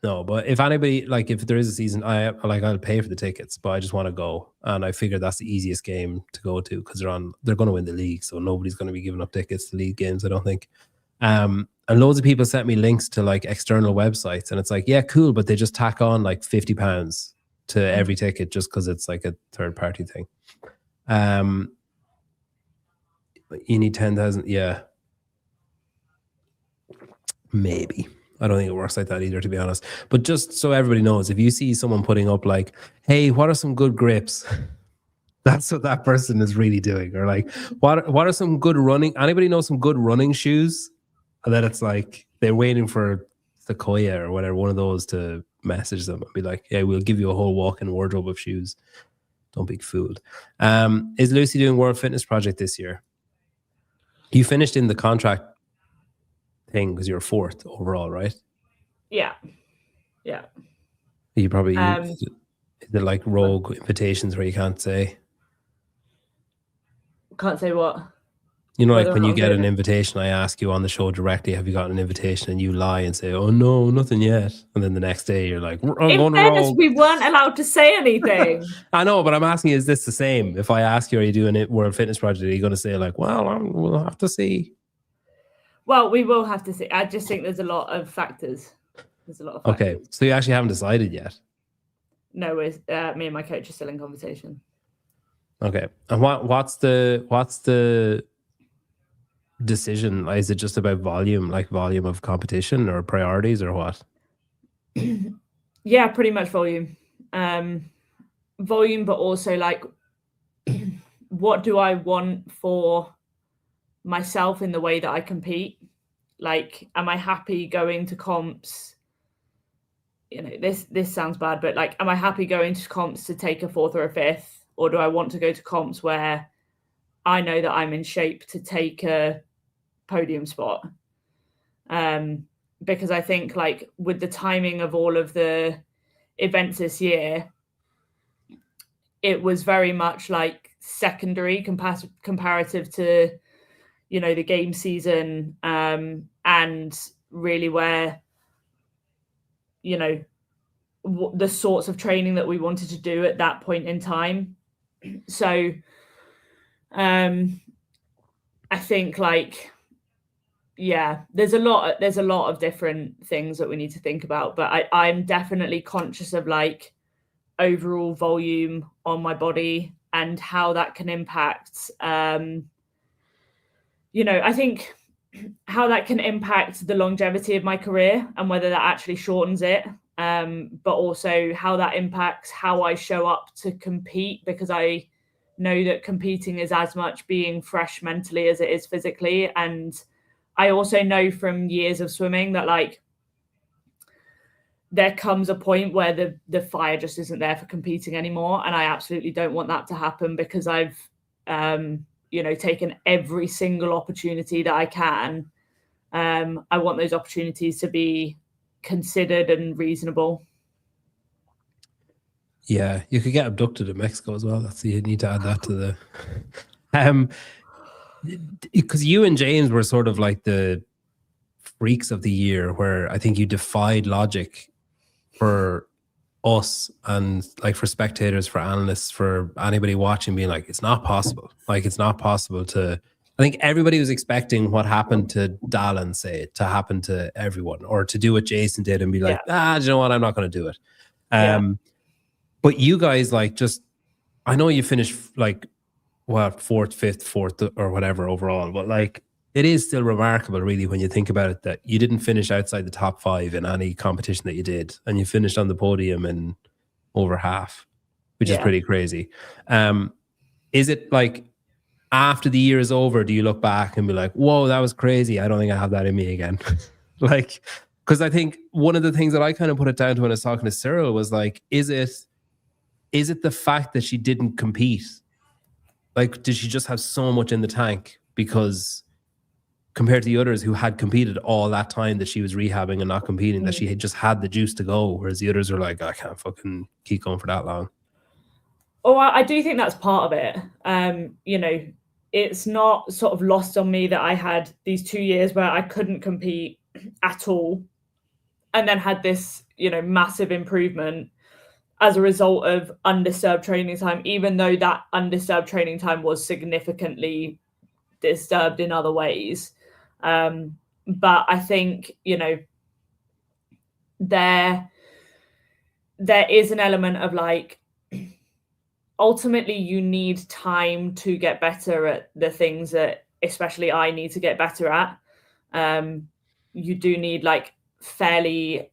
No, but if anybody like if there is a season, I'll pay for the tickets, but I just want to go, and I figured that's the easiest game to go to because they're going to win the league, so nobody's going to be giving up tickets to league games, I don't think. And loads of people sent me links to like external websites, and it's like, yeah, cool, but they just tack on like £50 to every ticket just because it's like a third party thing. You need 10,000, yeah, maybe. I don't think it works like that either, to be honest. But just so everybody knows, if you see someone putting up like, hey, what are some good grips? That's what that person is really doing. Or like, what are some good running? Anybody know some good running shoes? And then it's like they're waiting for Sequoia or whatever, one of those to message them and be like, yeah, we'll give you a whole walk-in wardrobe of shoes. Don't be fooled. Is Lucy doing World Fitness Project this year? You finished in the contract thing because you're 4th overall, right? Yeah. You probably the like rogue invitations where you can't say what. You know, like when you get an invitation, I ask you on the show directly, have you gotten an invitation? And you lie and say, oh no, nothing yet. And then the next day you're like, I'm in going fairness, rogue. we weren't allowed to say anything. I know, but I'm asking you, is this the same? If I ask you, are you doing a World Fitness Project? Are you going to say like, well, we'll have to see? Well, we will have to see. I just think there's a lot of factors. Okay, so you actually haven't decided yet? No, me and my coach are still in conversation. Okay, and what's the decision? Is it just about volume of competition or priorities or what? Yeah, pretty much volume. Volume, but also like what do I want for myself in the way that I compete? Like, am I happy going to comps? You know, this sounds bad, but like, am I happy going to comps to take a 4th or a 5th? Or do I want to go to comps where I know that I'm in shape to take a podium spot? Because I think like with the timing of all of the events this year, it was very much like secondary comparative to, you know, the game season, and really where, you know, the sorts of training that we wanted to do at that point in time. So I think like, yeah, there's a lot of different things that we need to think about, but I'm definitely conscious of like overall volume on my body and how that can impact, you know, I think how that can impact the longevity of my career and whether that actually shortens it, but also how that impacts how I show up to compete, because I know that competing is as much being fresh mentally as it is physically. And I also know from years of swimming that like there comes a point where the fire just isn't there for competing anymore. And I absolutely don't want that to happen, because I've, you know, taken every single opportunity that I can. I want those opportunities to be considered and reasonable. Yeah, you could get abducted in Mexico as well. You need to add that to the because you and James were sort of like the freaks of the year, where I think you defied logic for us and like for spectators, for analysts, for anybody watching, being like, it's not possible. Like, it's not possible to. I think everybody was expecting what happened to Dallin, say, to happen to everyone, or to do what Jason did and be like, do you know what? I'm not going to do it. But you guys, like, just, I know you finished like, what, 4th, 5th, 4th, or whatever overall, but like, it is still remarkable, really, when you think about it, that you didn't finish outside the top 5 in any competition that you did, and you finished on the podium in over half, which is pretty crazy. Is it like, after the year is over, do you look back and be like, whoa, that was crazy, I don't think I have that in me again? Like, Because I think one of the things that I kind of put it down to when I was talking to Cyril was like, is it the fact that she didn't compete? Like, did she just have so much in the tank? Because compared to the others who had competed all that time that she was rehabbing and not competing, that she had just had the juice to go, whereas the others are like, I can't fucking keep going for that long. Oh, I do think that's part of it. You know, it's not sort of lost on me that I had these 2 years where I couldn't compete at all, and then had this, you know, massive improvement as a result of undisturbed training time, even though that undisturbed training time was significantly disturbed in other ways. But I think, you know, there is an element of like, ultimately you need time to get better at the things that especially I need to get better at. You do need like fairly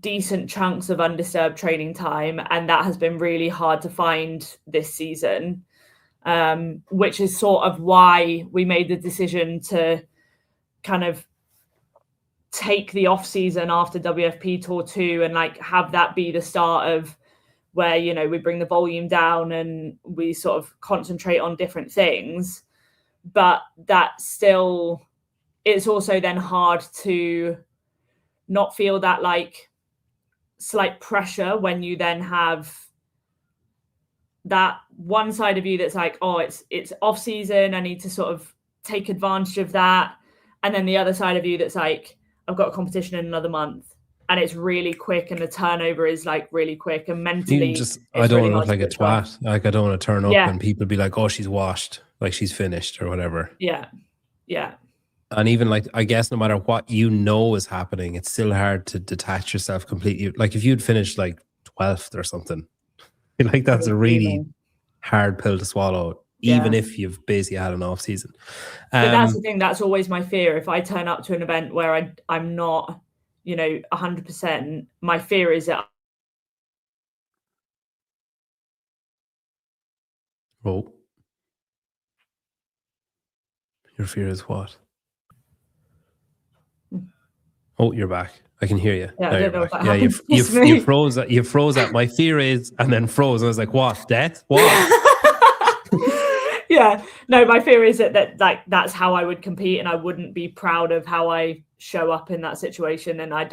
decent chunks of undisturbed training time, and that has been really hard to find this season, which is sort of why we made the decision to kind of take the off season after WFP Tour 2 and like have that be the start of where, you know, we bring the volume down and we sort of concentrate on different things. But that still, it's also then hard to not feel that like slight pressure when you then have that one side of you that's like, oh, it's off season, I need to sort of take advantage of that. And then the other side of you that's like, I've got a competition in another month and it's really quick and the turnover is like really quick, and mentally I don't really want to look like a twat. Like, I don't want to turn up and people be like, oh, she's washed, like she's finished or whatever. Yeah. And even like, I guess no matter what you know is happening, it's still hard to detach yourself completely. Like if you'd finished like 12th or something, like that's a really hard pill to swallow, even if you've basically had an off season. But that's the thing, that's always my fear. If I turn up to an event where I'm not, you know, 100%, my fear is that. Oh. Your fear is what? Oh, you're back. I can hear you. Yeah, I don't know if that yeah, you froze. You froze at my fear is, and then froze. And I was like, what? Death? What? Yeah. No, my fear is that like that's how I would compete, and I wouldn't be proud of how I show up in that situation. And I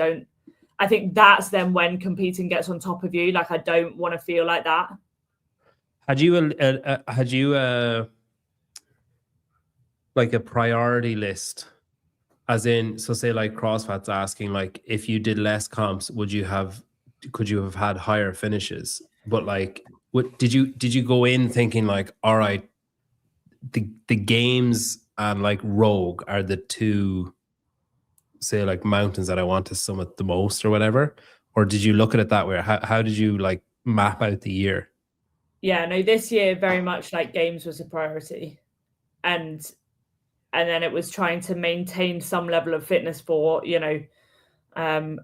think that's then when competing gets on top of you. Like I don't want to feel like that. Had you like a priority list? As in, so say like CrossFit's asking, like, if you did less comps, could you have had higher finishes? But like, what did you go in thinking like, all right, the games and like Rogue are the two, say like mountains that I want to summit the most or whatever? Or did you look at it that way? How did you like map out the year? Yeah, no, this year very much like games was a priority, and then it was trying to maintain some level of fitness for, you know,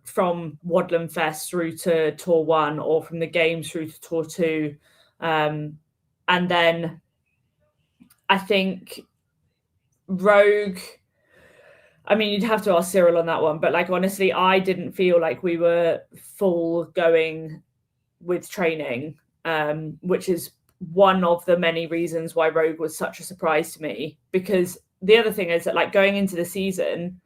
from Wadland Fest through to Tour 1 or from the games through to Tour 2. And then I think Rogue, I mean, you'd have to ask Cyril on that one, but like, honestly, I didn't feel like we were full going with training, which is one of the many reasons why Rogue was such a surprise to me. Because the other thing is that like going into the season,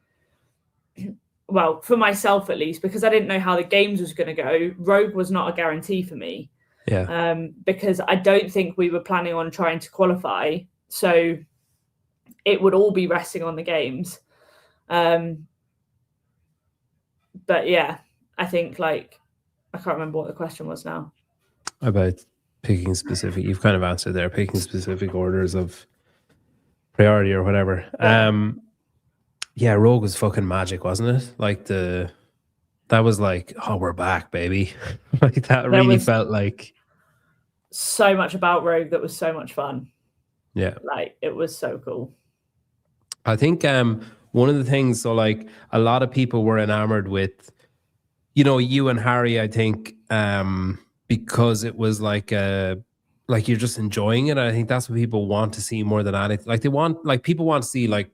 well, for myself at least, because I didn't know how the games was going to go, Rogue was not a guarantee for me. Yeah. Because I don't think we were planning on trying to qualify. So it would all be resting on the games. But yeah, I think like, I can't remember what the question was now. About picking specific, you've kind of answered there, picking specific orders of priority or whatever. Yeah, Rogue was fucking magic, wasn't it? Like that was like, oh, we're back, baby. Like that really felt like so much about Rogue that was so much fun. Yeah. Like it was so cool. I think one of the things, so like a lot of people were enamored with, you know, you and Harry, I think, because it was like you're just enjoying it. I think that's what people want to see more than anything. Like people want to see like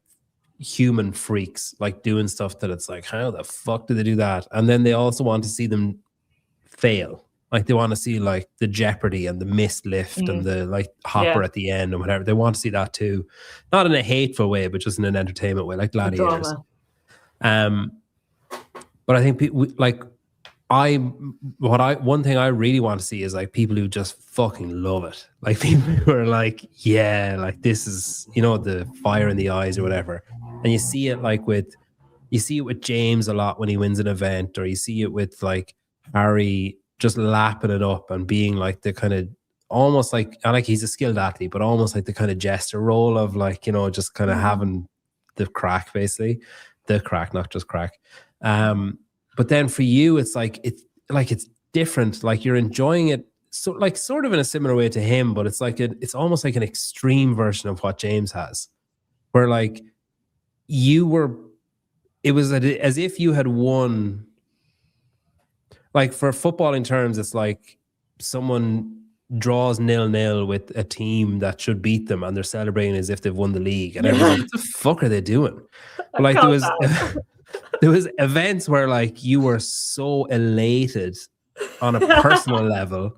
human freaks, like doing stuff that it's like, how the fuck did they do that? And then they also want to see them fail. Like they want to see like the jeopardy and the missed lift and the like hopper at the end and whatever. They want to see that too, not in a hateful way, but just in an entertainment way, like Gladiators. But I think one thing I really want to see is like people who just fucking love it, like people who are like, yeah, like this is, you know, the fire in the eyes or whatever. And you see it with James a lot when he wins an event, or you see it with like Harry just lapping it up and being like the kind of almost like, and like he's a skilled athlete, but almost like the kind of jester role of like, you know, just kind of having the crack, basically the crack, not just crack. But then for you, it's different. Like you're enjoying it, so like sort of in a similar way to him, but it's like it's almost like an extreme version of what James has, where like it was as if you had won. Like for footballing terms, it's like someone draws 0-0 with a team that should beat them, and they're celebrating as if they've won the league. And everyone's like, "What the fuck are they doing?" But like there was events where like you were so elated on a personal level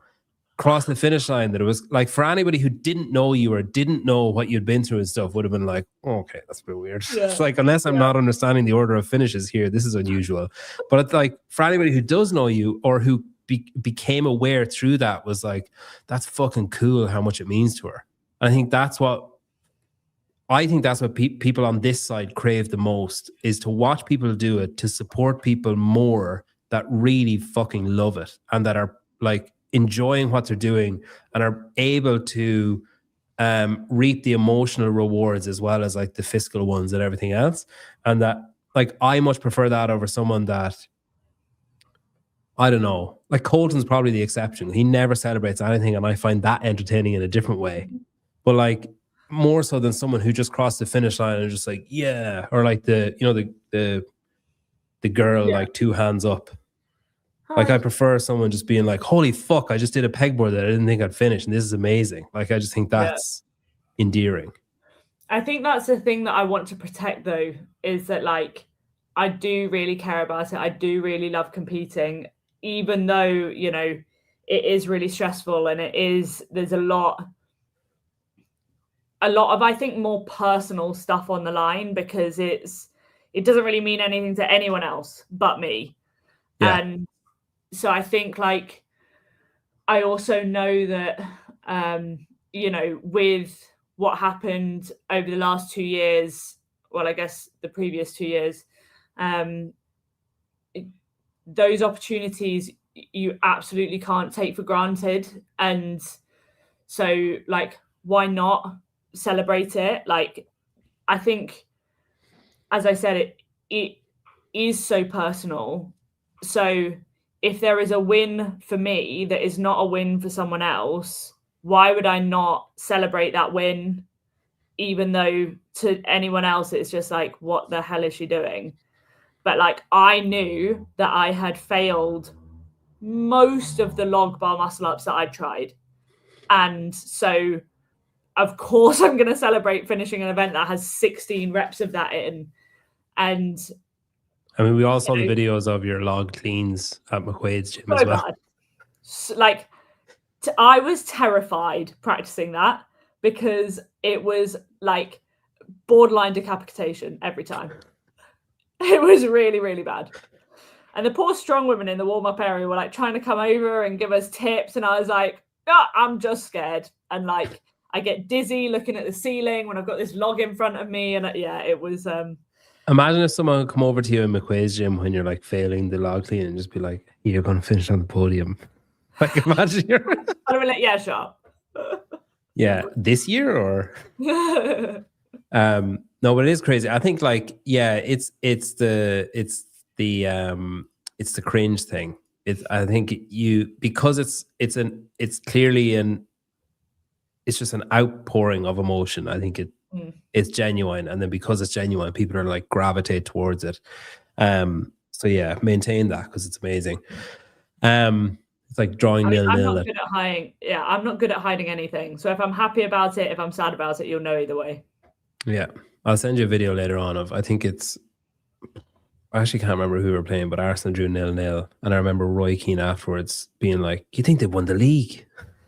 across the finish line that it was like, for anybody who didn't know you or didn't know what you'd been through and stuff, would have been like, oh, okay, that's a bit weird. It's like, unless I'm not understanding the order of finishes here, this is unusual. But it's like, for anybody who does know you or who became aware through that, was like, that's fucking cool how much it means to her. And I think that's what people on this side crave the most, is to watch people do it, to support people more that really fucking love it and that are like enjoying what they're doing and are able to reap the emotional rewards as well as like the fiscal ones and everything else. And that, like, I much prefer that over someone that, I don't know, like Colton's probably the exception. He never celebrates anything, and I find that entertaining in a different way. But like, more so than someone who just crossed the finish line and just like, yeah, or like the girl, like 2 hands up. Like, I prefer someone just being like, holy fuck, I just did a pegboard that I didn't think I'd finish, and this is amazing. Like, I just think that's endearing. I think that's the thing that I want to protect, though, is that, like, I do really care about it. I do really love competing, even though, you know, it is really stressful, and there's a lot of, I think, more personal stuff on the line, because it doesn't really mean anything to anyone else but me. Yeah. And so I think, like, I also know that, you know, with what happened over the last 2 years, well, I guess the previous 2 years, those opportunities you absolutely can't take for granted. And so, like, why not celebrate it? Like, I think, as I said, it is so personal. So if there is a win for me that is not a win for someone else, why would I not celebrate that win, even though to anyone else it's just like, what the hell is she doing? But like, I knew that I had failed most of the log bar muscle ups that I'd tried. And so, of course, I'm going to celebrate finishing an event that has 16 reps of that in. And I mean, we all saw the videos of your log cleans at McQuaid's gym as well. So, like, I was terrified practicing that, because it was like borderline decapitation every time. It was really, really bad. And the poor strong women in the warm-up area were like trying to come over and give us tips. And I was like, oh, I'm just scared. And like, I get dizzy looking at the ceiling when I've got this log in front of me. And yeah, it was... Imagine if someone would come over to you in McQuaid's gym when you're like failing the log clean and just be like, you're going to finish on the podium. Like, imagine you're... I'd be like, yeah, sure. Yeah, this year or... No, but it is crazy. I think, like, yeah, it's the cringe thing. I think because it's clearly it's just an outpouring of emotion. I think it's genuine, and then because it's genuine, people are like gravitate towards it. So yeah, maintain that, because it's amazing. It's like drawing 0-0. I'm not good at hiding. Yeah, I'm not good at hiding anything. So if I'm happy about it, if I'm sad about it, you'll know either way. Yeah. I'll send you a video later on of, I actually can't remember who we were playing, but Arsenal drew 0-0. And I remember Roy Keane afterwards being like, you think they won the league?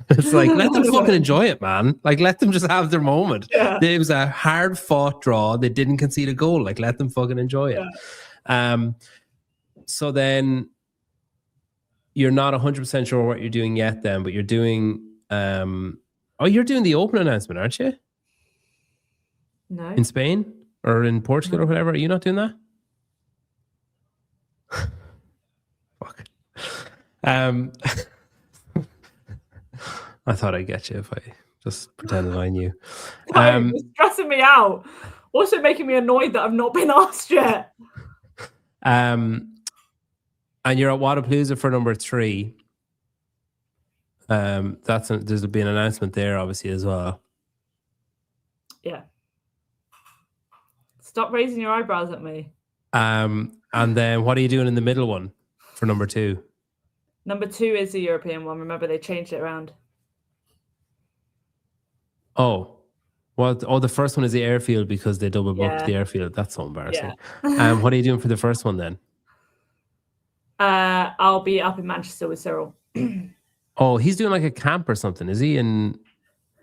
It's like, let them fucking enjoy it, man. Like, let them just have their moment. Yeah. It was a hard fought draw. They didn't concede a goal. Like, let them fucking enjoy it. Yeah. So then you're not 100% sure what you're doing yet then, but you're doing, you're doing the Open announcement, aren't you? No. In Spain or in Portugal or whatever. Are you not doing that? Fuck. I thought I'd get you if I just pretended I knew. It's stressing me out. Also making me annoyed that I've not been asked yet. And you're at Wadapalooza for number 3. There's been an announcement there, obviously, as well. Yeah. Stop raising your eyebrows at me. And then what are you doing in the middle one for number 2? Number 2 is the European one. Remember, they changed it around. Oh, well, the first one is the airfield because they double booked the airfield. That's so embarrassing. Yeah. What are you doing for the first one then? I'll be up in Manchester with Cyril. Oh, he's doing like a camp or something. Is he in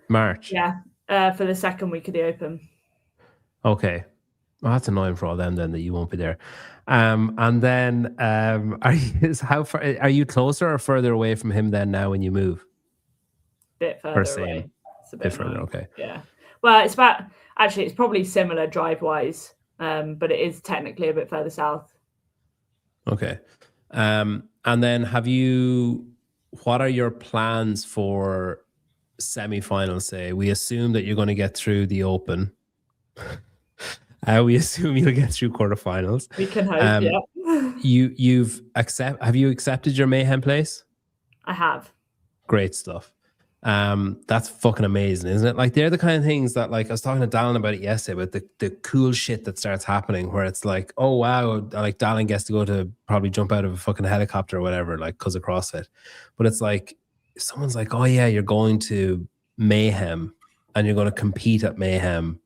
March? Yeah, for the second week of the Open. Okay. Well, that's annoying for all them then that you won't be there. And then are you closer or further away from him then now when you move? Bit further away. It's a bit further, okay. Yeah. Well, it's probably similar drive-wise, but it is technically a bit further south. Okay. And then what are your plans for semi-finals, say? We assume that you're going to get through the Open. We assume you'll get through quarterfinals. We can hope, yeah. Have you accepted your Mayhem place? I have. Great stuff. That's fucking amazing, isn't it? Like, they're the kind of things that, like, I was talking to Dallin about it yesterday, but the cool shit that starts happening where it's like, oh wow, like Dallin gets to go to probably jump out of a fucking helicopter or whatever, like, because of CrossFit. But it's like, someone's like, oh yeah, you're going to Mayhem and you're going to compete at Mayhem.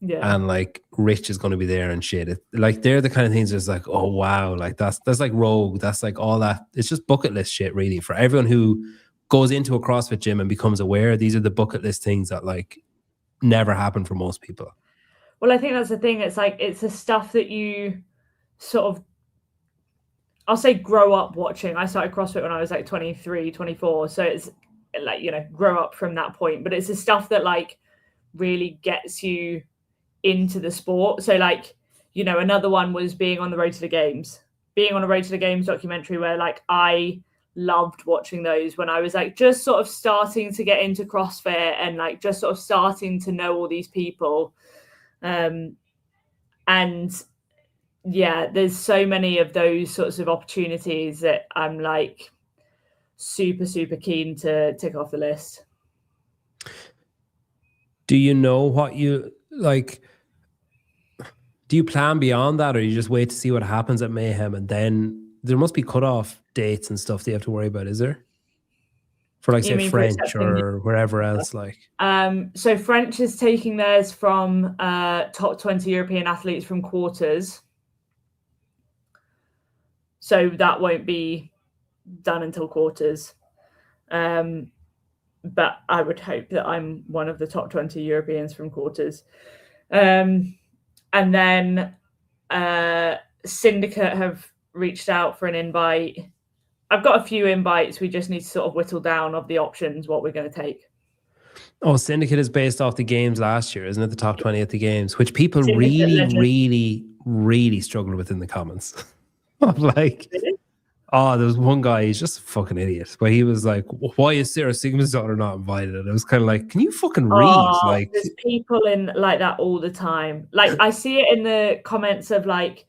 Yeah. And like Rich is going to be there and shit. Like, they're the kind of things that's like, oh wow, like that's like Rogue. That's like all that. It's just bucket list shit, really, for everyone who goes into a CrossFit gym and becomes aware. These are the bucket list things that like never happen for most people. Well, I think that's the thing. It's like, it's the stuff that you sort of, I'll say, grow up watching. I started CrossFit when I was like 23, 24. So it's like, grow up from that point. But it's the stuff that like really gets you into the sport. So like, another one was being on the Road to the Games. Being on a Road to the Games documentary where like I loved watching those when I was like just sort of starting to get into CrossFit and like just sort of starting to know all these people. And yeah, there's so many of those sorts of opportunities that I'm like super, super keen to tick off the list. Do you know what you like? Do you plan beyond that, or you just wait to see what happens at Mayhem, and then there must be cutoff dates and stuff that you have to worry about, is there? For like, say, French or wherever else, like. So French is taking theirs from top 20 European athletes from quarters. So that won't be done until quarters. But I would hope that I'm one of the top 20 Europeans from quarters. And then Syndicate have reached out for an invite. I've got a few invites. We just need to sort of whittle down of the options, what we're going to take. Oh, Syndicate is based off the games last year, isn't it? The top 20 at the games, which people really struggled with in the comments. Like, really? Oh, there was one guy, he's just a fucking idiot. But he was like, why is Sarah Sigma's daughter not invited? And I was kind of like, can you fucking read? Like, there's people in like that all the time. Like, I see it in the comments of like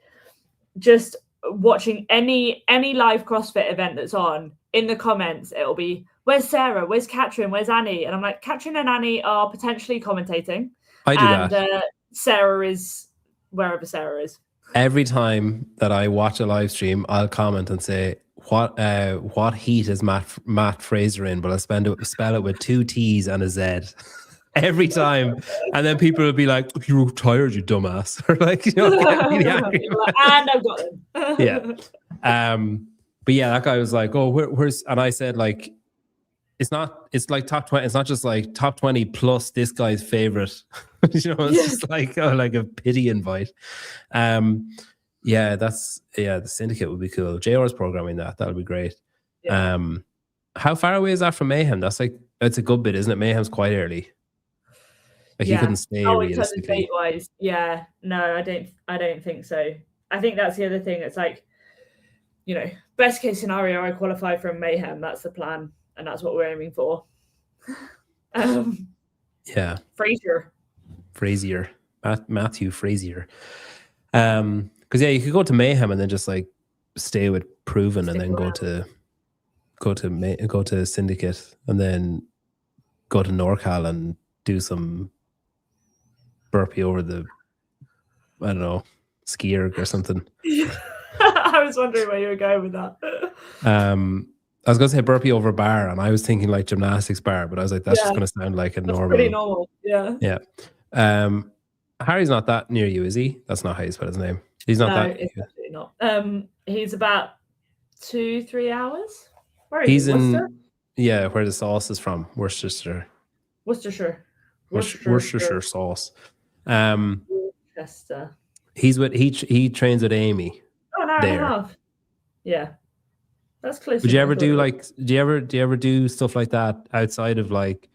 just watching any live CrossFit event that's on. In the comments, it'll be, where's Sarah? Where's Katrin? Where's Annie? And I'm like, Katrin and Annie are potentially commentating. I do that. Sarah is wherever Sarah is. Every time that I watch a live stream, I'll comment and say, what heat is Matt Fraser in? But I'll spell it with 2 T's and a Z. every time. And then people would be like, "You were tired, you dumbass," or like, you know, get really angry. And I've got them. Yeah. But yeah, that guy was like, "Oh, where's?" And I said, like, it's like top 20. It's not just like top 20 plus this guy's favorite. You know, it's just like like a pity invite. Yeah, the syndicate would be cool. JR's programming that'll be great. Yeah. How far away is that from Mayhem? That's a good bit, isn't it? Mayhem's quite early. Like you couldn't stay realistically. Date wise, yeah. No, I don't think so. I think that's the other thing. It's like, you know, best case scenario, I qualify from Mayhem. That's the plan, and that's what we're aiming for. Yeah. Frazier. Matthew Frazier. Because you could go to Mayhem and then just like stay with Proven and then go to Syndicate and then go to NorCal and do some burpee over the, I don't know, ski erg or something. I was wondering where you were going with that. I was going to say burpee over bar, and I was thinking like gymnastics bar, but I was like, that's just going to sound like that's normal. Pretty normal, yeah. Yeah. Harry's not that near you, is he? That's not how you spell his name. He's not that. It's absolutely not. He's about 2-3 hours. Where is he's he? in, yeah, where the sauce is from, Worcestershire sauce. Worcester. He trains with Amy. Oh, no, there. I have. Yeah, that's close. Would you ever do like? Do you ever do stuff like that outside of like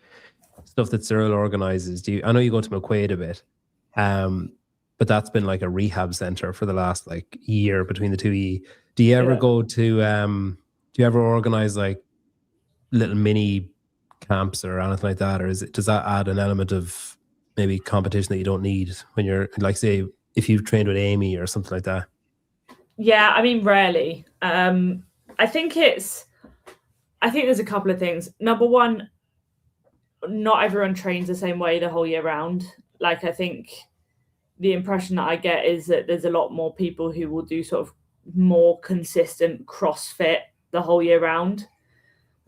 stuff that Cyril organizes? I know you go to McQuaid a bit, but that's been like a rehab center for the last like year between the two. Do you ever go to? Do you ever organize like little mini camps or anything like that, or does that add an element of maybe competition that you don't need when you're like, say, if you've trained with Amy or something like that? Yeah, I mean, rarely. I think there's a couple of things. Number one, not everyone trains the same way the whole year round. Like, I think the impression that I get is that there's a lot more people who will do sort of more consistent CrossFit the whole year round.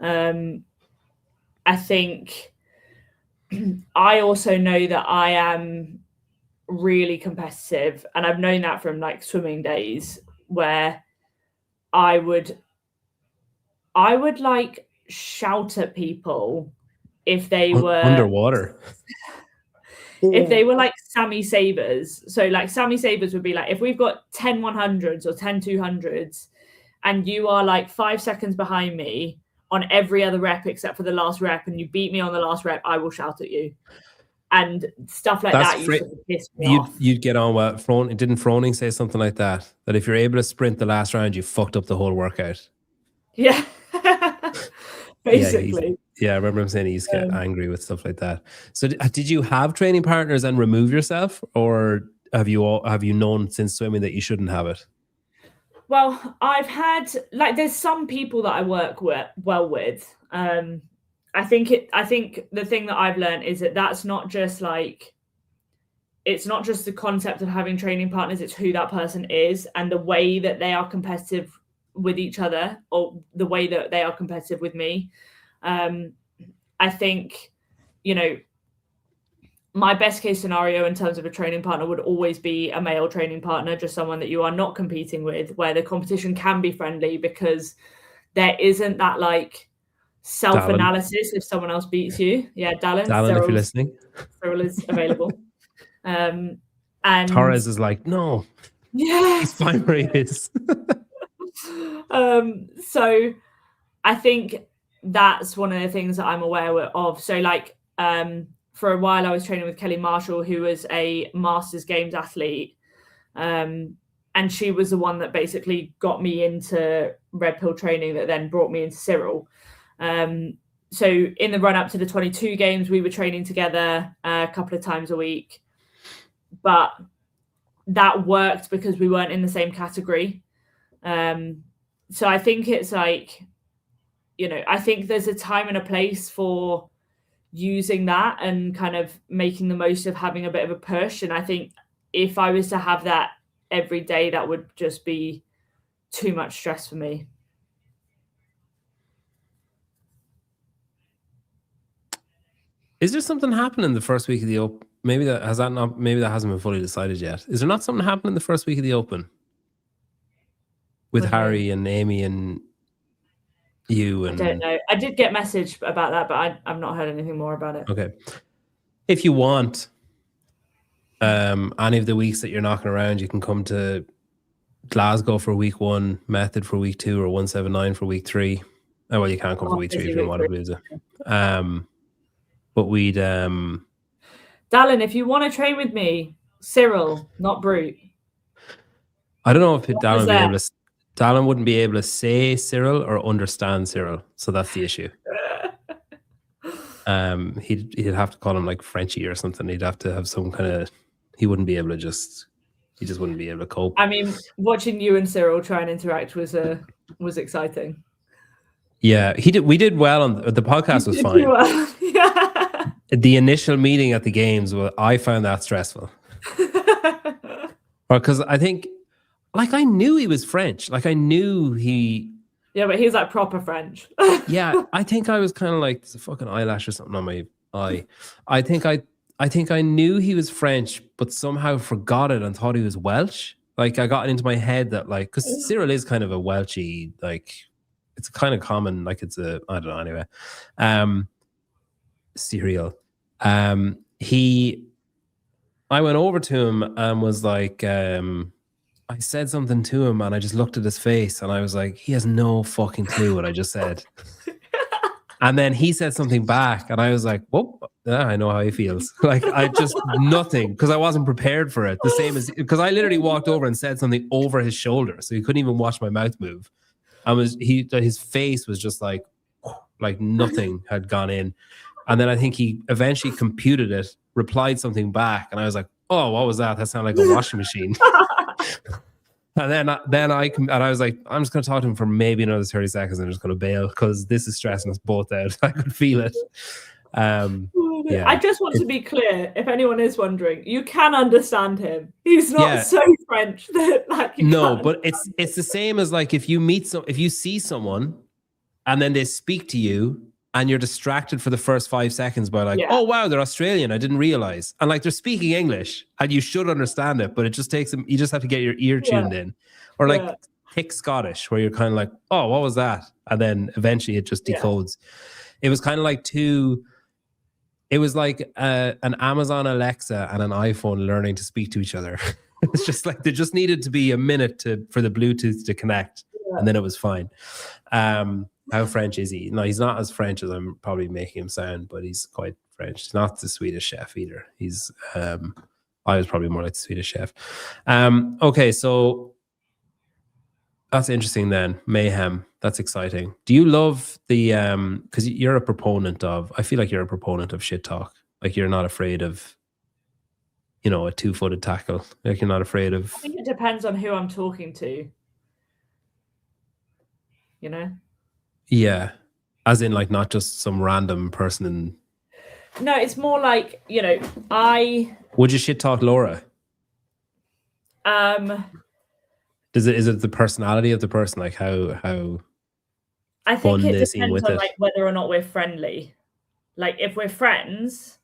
I think I also know that I am really competitive, and I've known that from like swimming days where I would like shout at people if they were underwater. If they were like Sammy Sabers. So like Sammy Sabers would be like, if we've got 10 100s or 10 200s and you are like 5 seconds behind me on every other rep except for the last rep and you beat me on the last rep, I will shout at you. And stuff like that used to piss me off. You'd get on well. Didn't Froning say something like that? That if you're able to sprint the last round, you fucked up the whole workout. Yeah. Basically. Yeah, I remember him saying he used to get angry with stuff like that. So did you have training partners and remove yourself, or have you known since swimming that you shouldn't have it? Well, I've had there's some people that I work well with. I think the thing that I've learned is that that's not just like, it's not just the concept of having training partners, it's who that person is and the way that they are competitive with each other or the way that they are competitive with me. I think, you know, my best case scenario in terms of a training partner would always be a male training partner, just someone that you are not competing with, where the competition can be friendly because there isn't that like self-analysis if someone else beats you. Yeah, Dallin, if you're listening. Cyril is available. And Torres is like, no. Yeah. He's fine where he is. So I think that's one of the things that I'm aware of. So like for a while I was training with Kelly Marshall, who was a Masters Games athlete. And she was the one that basically got me into Red Pill training that then brought me into Cyril. So in the run up to the 22 games, we were training together a couple of times a week, but that worked because we weren't in the same category. So I think it's like, you know, I think there's a time and a place for using that and kind of making the most of having a bit of a push. And I think if I was to have that every day, that would just be too much stress for me. Is there something happening the first week of the Open? Maybe that hasn't been fully decided yet. Is there not something happening the first week of the Open with What do you mean? Harry and Amy and you? And I don't know. I did get message about that, but I've not heard anything more about it. okay, if you want, any of the weeks that you're knocking around, you can come to Glasgow for week 1, Method for week 2, or 179 for week 3. Oh, well, you can't come for week 3 if you don't want to lose it. But we'd Dallin, if you want to train with me, Cyril, not Brute. I don't know if Dallin wouldn't be able to say Cyril or understand Cyril, so that's the issue. He'd have to call him like Frenchie or something. He'd have to have some kind of. He wouldn't be able to he just wouldn't be able to cope. I mean, watching you and Cyril try and interact was exciting. Yeah, we did well on the podcast. Was fine. Well. Yeah. The initial meeting at the games, I found that stressful. Because I think, like, I knew he was French. Like, I knew he. Yeah, but he was like proper French. Yeah, I think I was kind of like, there's a fucking eyelash or something on my eye. I think I knew he was French, but somehow forgot it and thought he was Welsh. Like, I got it into my head that, like, because Cyril is kind of a Welchy, like, it's kind of common, like I don't know, anyway. Cereal. I went over to him and was like, I said something to him and I just looked at his face and I was like, he has no fucking clue what I just said. And then he said something back and I was like, whoop, yeah, I know how he feels. Like, I just, nothing, because I wasn't prepared for it. The same as, because I literally walked over and said something over his shoulder, so he couldn't even watch my mouth move. His face was just like nothing had gone in. And then I think he eventually computed it, replied something back, and I was like, oh, what was that? That sounded like a washing machine. And then I was like, I'm just going to talk to him for maybe another 30 seconds and I'm just going to bail because this is stressing us both out. I could feel it. Yeah. I just want to be clear, if anyone is wondering, you can understand him. He's not so French that like you can't. But it's the same as like if you see someone and then they speak to you and you're distracted for the first 5 seconds by like, oh wow, they're Australian, I didn't realize. And like they're speaking English and you should understand it, but it just takes them, you just have to get your ear tuned in. Or like thick Scottish, where you're kind of like, oh, what was that? And then eventually it just decodes. It was kind of like it was like an Amazon Alexa and an iPhone learning to speak to each other. It's just like there just needed to be a minute for the Bluetooth to connect, and then it was fine. How French is he? No, he's not as French as I'm probably making him sound, but he's quite French. He's not the Swedish chef either. He's I was probably more like the Swedish chef. Okay, so that's interesting then. Mayhem. That's exciting. Do you love the because you're a proponent of, I feel like you're a proponent of shit talk. Like you're not afraid of, a 2-footed tackle. Like you're not afraid of. I think it depends on who I'm talking to. Yeah. As in like not just some random person No, it's more like, Would you shit talk Laura? Is it the personality of the person, like how I think it depends on it? like whether or not we're friendly. Like if we're friends,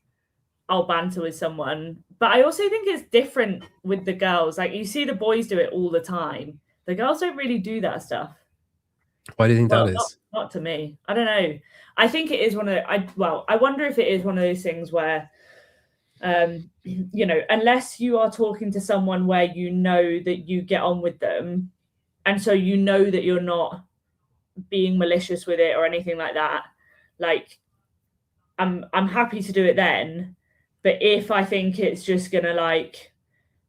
I'll banter with someone. But I also think it's different with the girls. Like you see the boys do it all the time. The girls don't really do that stuff. Why do you think that is? Not to me. I don't know. I think it is I wonder if it is one of those things where unless you are talking to someone where you know that you get on with them, and so you know that you're not being malicious with it or anything like that, like I'm happy to do it then. But if I think it's just gonna like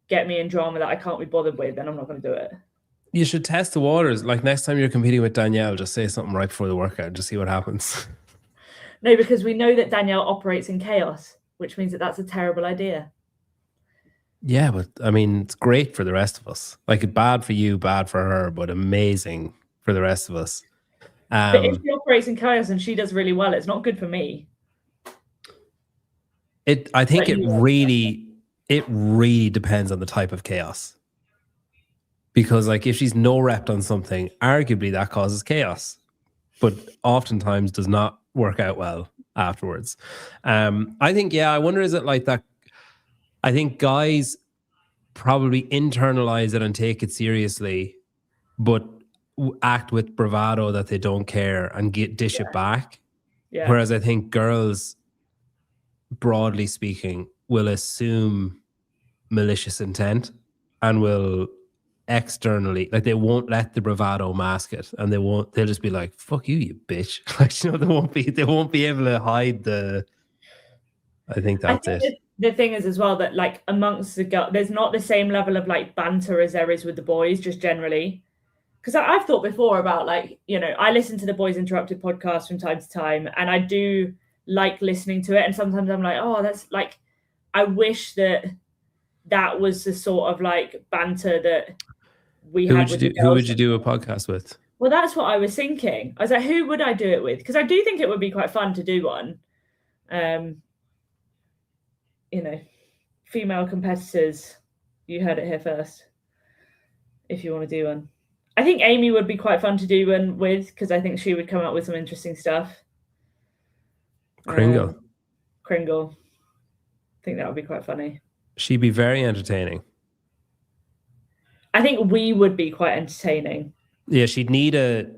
get me in drama that I can't be bothered with, then I'm not gonna do it. You should test the waters. Like next time you're competing with Danielle, just say something right before the workout, just see what happens. No, because we know that Danielle operates in chaos, which means that that's a terrible idea. Yeah, but I mean, it's great for the rest of us. Like bad for you, bad for her, but amazing for the rest of us. But if she operates in chaos and she does really well, it's not good for me. I think it really depends on the type of chaos. Because like if she's no repped on something, arguably that causes chaos, but oftentimes does not work out well. afterwards. I think, I wonder, is it like that? I think guys probably internalize it and take it seriously, but act with bravado that they don't care and dish it back. Yeah. Whereas I think girls, broadly speaking, will assume malicious intent and will externally, like, they won't let the bravado mask it, and they'll just be like, fuck you, you bitch. Like, you know, they won't be able to hide the, I think that's it. The thing is as well that, like, amongst the girls, there's not the same level of like banter as there is with the boys, just generally. Because I've thought before about, like, you know, I listen to the Boys Interrupted podcast from time to time, and I do like listening to it. And sometimes I'm like, oh, that's like, I wish that was the sort of like banter that we had with the girls. Who would you do a podcast with? Well, that's what I was thinking. I was like, who would I do it with? Because I do think it would be quite fun to do one. You know, female competitors, you heard it here first. If you want to do one, I think Amy would be quite fun to do one with, because I think she would come up with some interesting stuff. Kringle. I think that would be quite funny. She'd be very entertaining. I think we would be quite entertaining. Yeah, she'd need a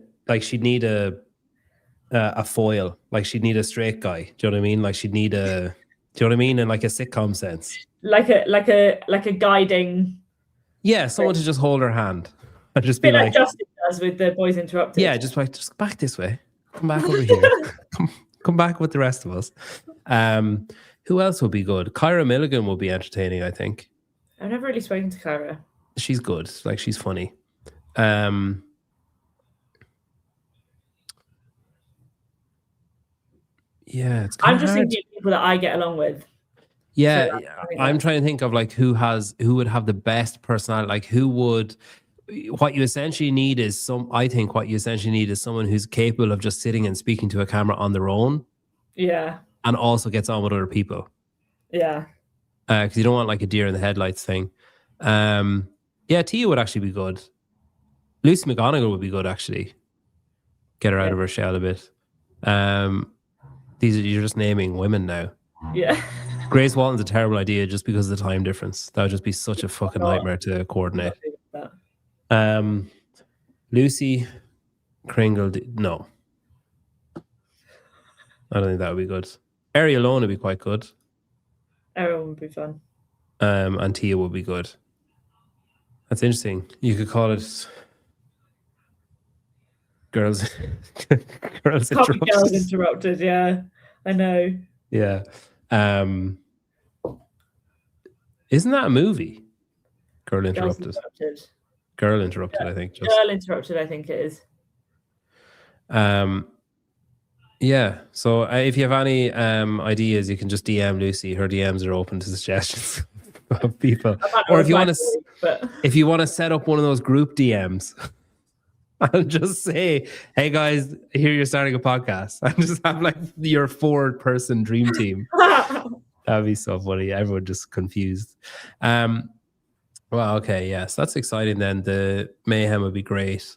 foil. Like, she'd need a straight guy. Do you know what I mean? Like, she'd need a. Do you know what I mean? In like a sitcom sense. Like a guiding. Yeah, someone to just hold her hand and just be like Justin does with the Boys Interrupted. Yeah, just back this way. Come back over here. Come back with the rest of us. Who else would be good? Kyra Milligan will be entertaining, I think. I've never really spoken to Kyra. She's good. Like, she's funny. Yeah, it's kind I'm of just hard. thinking of people that I get along with. Yeah, So I'm trying to think of like who would have the best personality. Like, what you essentially need is someone who's capable of just sitting and speaking to a camera on their own. Yeah. And also gets on with other people. Yeah. Because you don't want like a deer in the headlights thing. Yeah, Tia would actually be good. Lucy McGonigal would be good, actually. Get her out of her shell a bit. You're just naming women now. Yeah. Grace Walton's a terrible idea just because of the time difference. That would just be such a fucking nightmare to coordinate. Lucy Kringle, no. I don't think that would be good. Ariel alone would be quite good. Ariel would be fun. And Tia would be good. That's interesting. You could call it Girls Interrupted. Girls Interrupted, yeah. I know. Yeah. Isn't that a movie? Girl Interrupted. Girl Interrupted, I think. Girl Interrupted, I think it is. Yeah. So if you have any ideas, you can just DM Lucy. Her DMs are open to suggestions of people. Or if you want to set up one of those group DMs and just say, "Hey guys, here you're starting a podcast," and just have like your 4-person dream team. That'd be so funny. Everyone just confused. Well, okay, yes, that's exciting. Then the Mayhem would be great.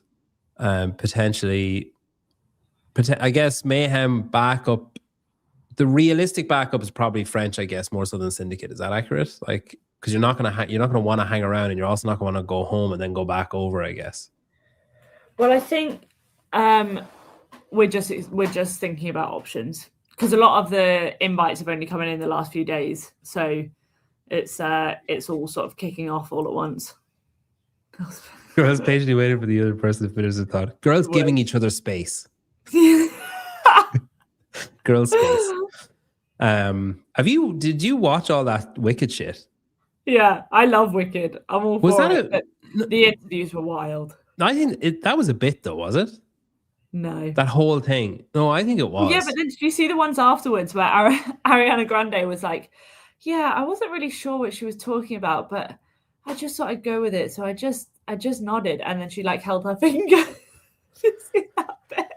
Potentially, I guess Mayhem backup. The realistic backup is probably French, I guess, more so than Syndicate. Is that accurate? Like, because you're not gonna want to hang around, and you're also not gonna want to go home and then go back over, I guess. Well, I think we're just thinking about options, because a lot of the invites have only come in the last few days, so it's all sort of kicking off all at once. Girls patiently waiting for the other person to finish the thought. Girls giving each other space. Girls space. Did you watch all that Wicked shit? Yeah, I love Wicked. I'm all was for that it. The interviews were wild. I think that was a bit though, was it? No. That whole thing. No, I think it was. Yeah, but then did you see the ones afterwards where Ariana Grande was like, yeah, I wasn't really sure what she was talking about, but I just thought I'd go with it. So I just nodded, and then she like held her finger. Did you see that bit?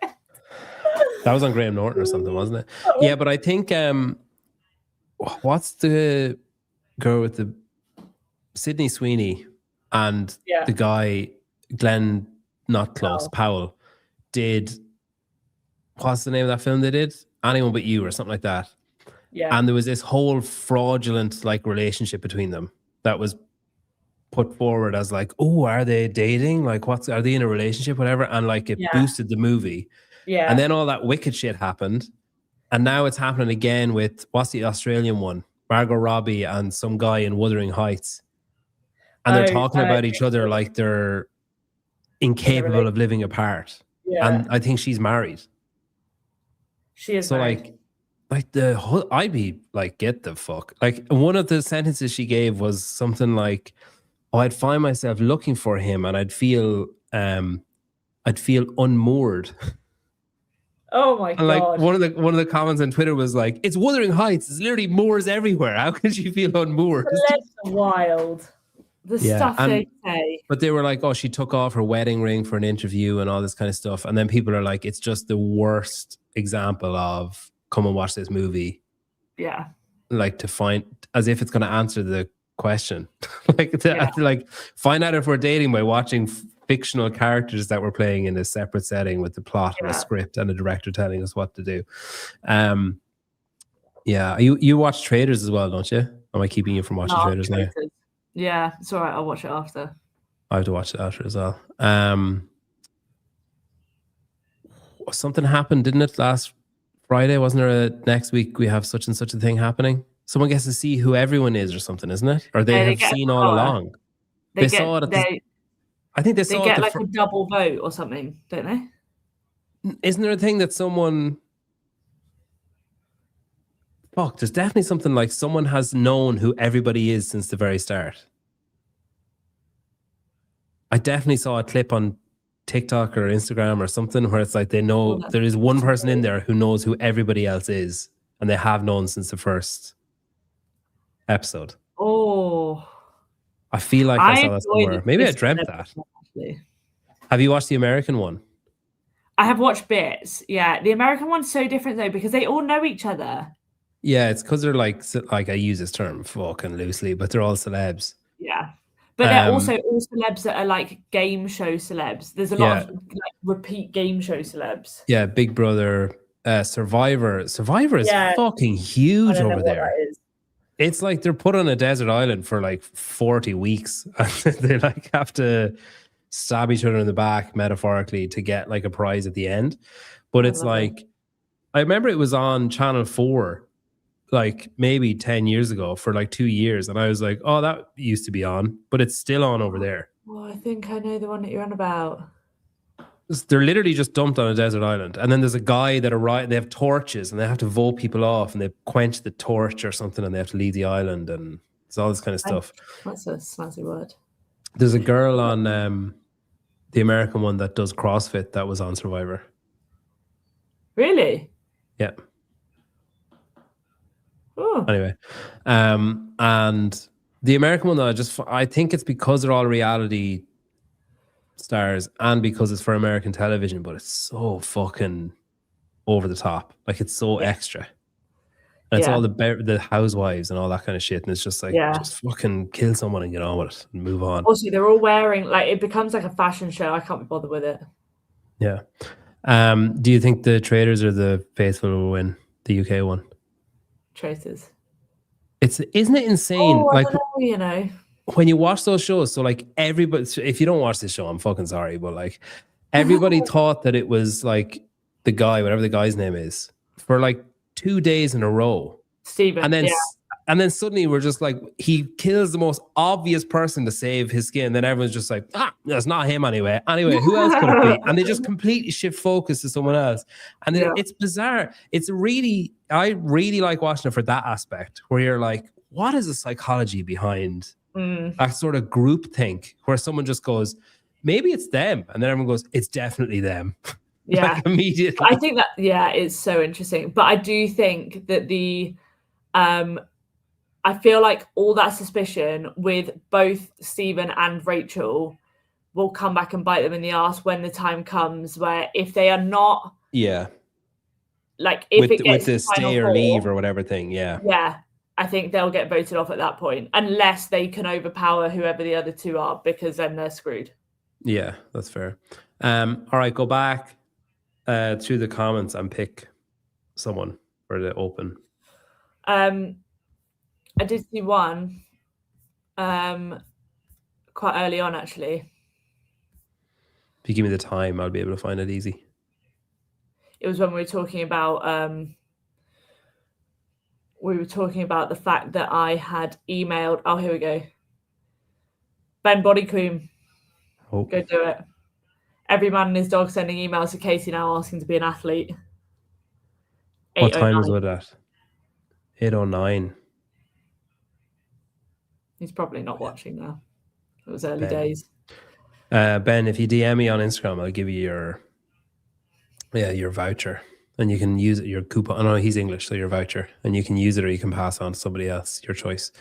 That was on Graham Norton or something, wasn't it? Yeah, but I think what's the girl with the Sydney Sweeney and the guy Glenn, not close, Powell, did, what's the name of that film they did? anyone but you or something like that. Yeah. And there was this whole fraudulent like relationship between them that was put forward as like, oh, are they dating? Like, are they in a relationship? Whatever. And like it boosted the movie. Yeah. And then all that wicked shit happened. And now it's happening again with, what's the Australian one? Margot Robbie and some guy in Wuthering Heights. And they're talking about each other like they're incapable of living apart. Yeah. And I think she's married. She is so married. like the whole, I'd be like, get the fuck. Like one of the sentences she gave was something like, oh, I'd find myself looking for him and I'd feel unmoored. Oh my and like God. one of the comments on Twitter was like, it's Wuthering Heights, it's literally moors everywhere. How can she feel unmoored? Celebs are wild. The stuff they say. But they were like, oh, she took off her wedding ring for an interview and all this kind of stuff. And then people are like, it's just the worst example of come and watch this movie. Yeah. Like to find, as if it's going to answer the question. like find out if we're dating by watching fictional characters that we're playing in a separate setting with the plot and a script and a director telling us what to do. You watch Traders as well, don't you? Am I keeping you from watching Traders now? Yeah, it's all right. I'll watch it after. I have to watch it after as well. Something happened, didn't it, last Friday? Wasn't there next week we have such and such a thing happening? Someone gets to see who everyone is or something, isn't it? Or they have seen all along. They saw it at I think they saw it. They get like a double vote or something, don't they? Isn't there a thing that someone... Fuck, there's definitely something like someone has known who everybody is since the very start. I definitely saw a clip on TikTok or Instagram or something where it's like they know there is one person in there who knows who everybody else is, and they have known since the first episode. Oh, I feel like I saw that somewhere. Maybe I dreamt that. Actually. Have you watched the American one? I have watched bits. Yeah, the American one's so different though because they all know each other. Yeah, it's because they're like I use this term fucking loosely, but they're all celebs. Yeah. But they're also all celebs that are like game show celebs. There's a lot of like repeat game show celebs. Yeah, Big Brother, Survivor. Survivor is fucking huge over there. It's like they're put on a desert island for like 40 weeks. And they like have to stab each other in the back metaphorically to get like a prize at the end. But it's like, I remember it was on Channel 4 like maybe 10 years ago for like 2 years. And I was like, oh, that used to be on, but it's still on over there. Oh, I think I know the one that you're on about. They're literally just dumped on a desert island. And then there's a guy that arrives, they have torches and they have to vote people off and they quench the torch or something and they have to leave the island and it's all this kind of stuff. That's a snazzy word. There's a girl on the American one that does CrossFit that was on Survivor. Really? Yeah. Oh. Anyway, and the American one, I think it's because they're all reality stars and because it's for American television, but it's so fucking over the top. Like it's so extra. And it's all the housewives and all that kind of shit. And it's just like, just fucking kill someone and get on with it and move on. Also, they're all wearing, like, it becomes like a fashion show. I can't be bothered with it. Yeah. Do you think the Traders or the Faithful will win the UK one? Traitors. Isn't it insane? Oh, like, I don't know, you know, when you watch those shows, so like everybody, if you don't watch this show, I'm fucking sorry, but like everybody thought that it was like the guy, whatever the guy's name is, for like 2 days in a row. Steven. And then suddenly we're just like, he kills the most obvious person to save his skin. Then everyone's just like, that's not him anyway. Anyway, who else could it be? And they just completely shift focus to someone else. And it's bizarre. I really like watching it for that aspect where you're like, what is the psychology behind that sort of group think where someone just goes, maybe it's them. And then everyone goes, it's definitely them. Yeah. Like immediately. I think that, it's so interesting. But I do think that I feel like all that suspicion with both Stephen and Rachel will come back and bite them in the ass when the time comes where if they are not, like if it gets with the stay or leave or whatever thing, I think they'll get voted off at that point unless they can overpower whoever the other two are, because then they're screwed. Yeah, that's fair. All right, go back through the comments and pick someone for the Open? I did see one quite early on, actually. If you give me the time, I'll be able to find it easy. It was when we were talking about the fact that I had emailed. Oh, here we go. Ben Body Cream. Oh, Go do it. Every man and his dog sending emails to Katie now asking to be an athlete. what time is 8:09. it at? 8:09. He's probably not watching now. It was early Ben. days. Ben, if you DM me on Instagram, I'll give you your voucher, and you can use it, your coupon. Oh, no, he's English, so your voucher, and you can use it or you can pass on to somebody else, your choice.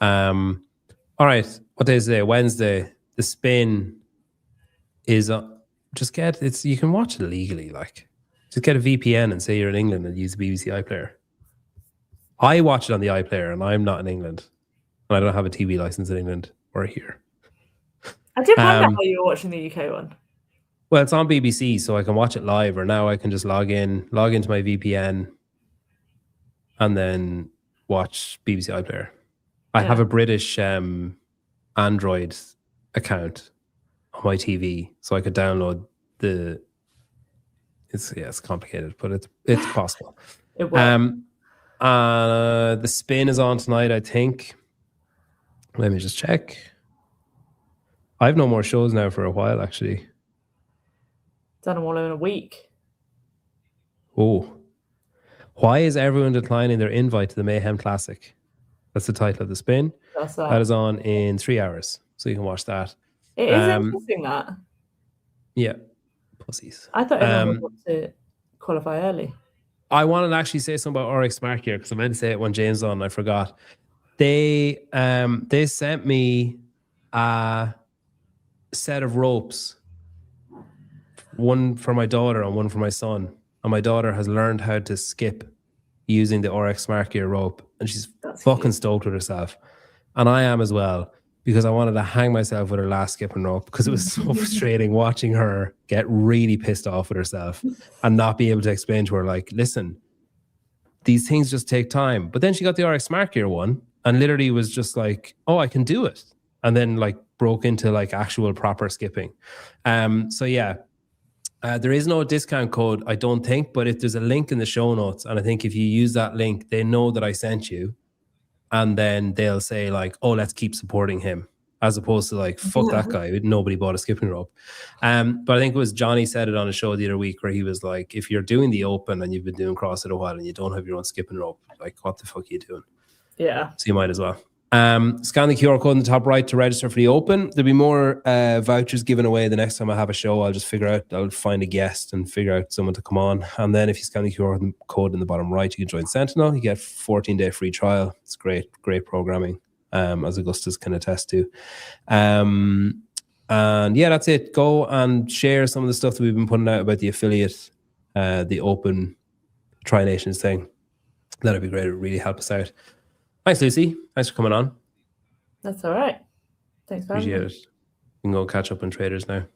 All right, what day is today? Wednesday. The spin is you can watch it legally, like just get a VPN and say you're in England and use the BBC iPlayer. I watch it on the iPlayer and I'm not in England, and I don't have a TV license in England or here. I did wonder how you were watching the UK one. Well, it's on BBC, so I can watch it live, or now I can just log into my VPN and then watch BBC iPlayer. I have a British Android account on my TV, so I could download it's complicated, but it's possible. It works. The spin is on tonight, I think. Let me just check. I have no more shows now for a while, actually. Done them all in a week. Oh. Why is everyone declining their invite to the Mayhem Classic? That's the title of the spin. That is on in 3 hours, so you can watch that. It is interesting that. Yeah. Pussies. I thought everyone would want to qualify early. I wanted to actually say something about RX Smart Gear because I meant to say it when James was on and I forgot. They sent me a set of ropes, one for my daughter and one for my son. And my daughter has learned how to skip using the RX Smart Gear rope, and she's fucking stoked with herself. And I am as well, because I wanted to hang myself with her last skipping rope because it was so frustrating watching her get really pissed off with herself and not be able to explain to her, like, listen, these things just take time. But then she got the RX Smart Gear one and literally was just like, oh, I can do it. And then like broke into like actual proper skipping. So yeah, there is no discount code, I don't think, but if there's a link in the show notes, and I think if you use that link, they know that I sent you, and then they'll say like, oh, let's keep supporting him, as opposed to like, fuck that guy, nobody bought a skipping rope. But I think it was Johnny said it on a show the other week where he was like, if you're doing the Open and you've been doing CrossFit a while and you don't have your own skipping rope, like, what the fuck are you doing? Yeah. So you might as well. Scan the QR code in the top right to register for the Open. There'll be more vouchers given away the next time I have a show. I'll find a guest and figure out someone to come on. And then if you scan the QR code in the bottom right, you can join Sentinel. You get 14-day free trial. It's great programming, as Augustus can attest to. And yeah, that's it. Go and share some of the stuff that we've been putting out about the affiliate, the Open Tri Nations thing. That'd be great. It would really help us out. Thanks, Lucy. Thanks for coming on. That's all right. Thanks for having me. Appreciate it. We can go catch up on traders now.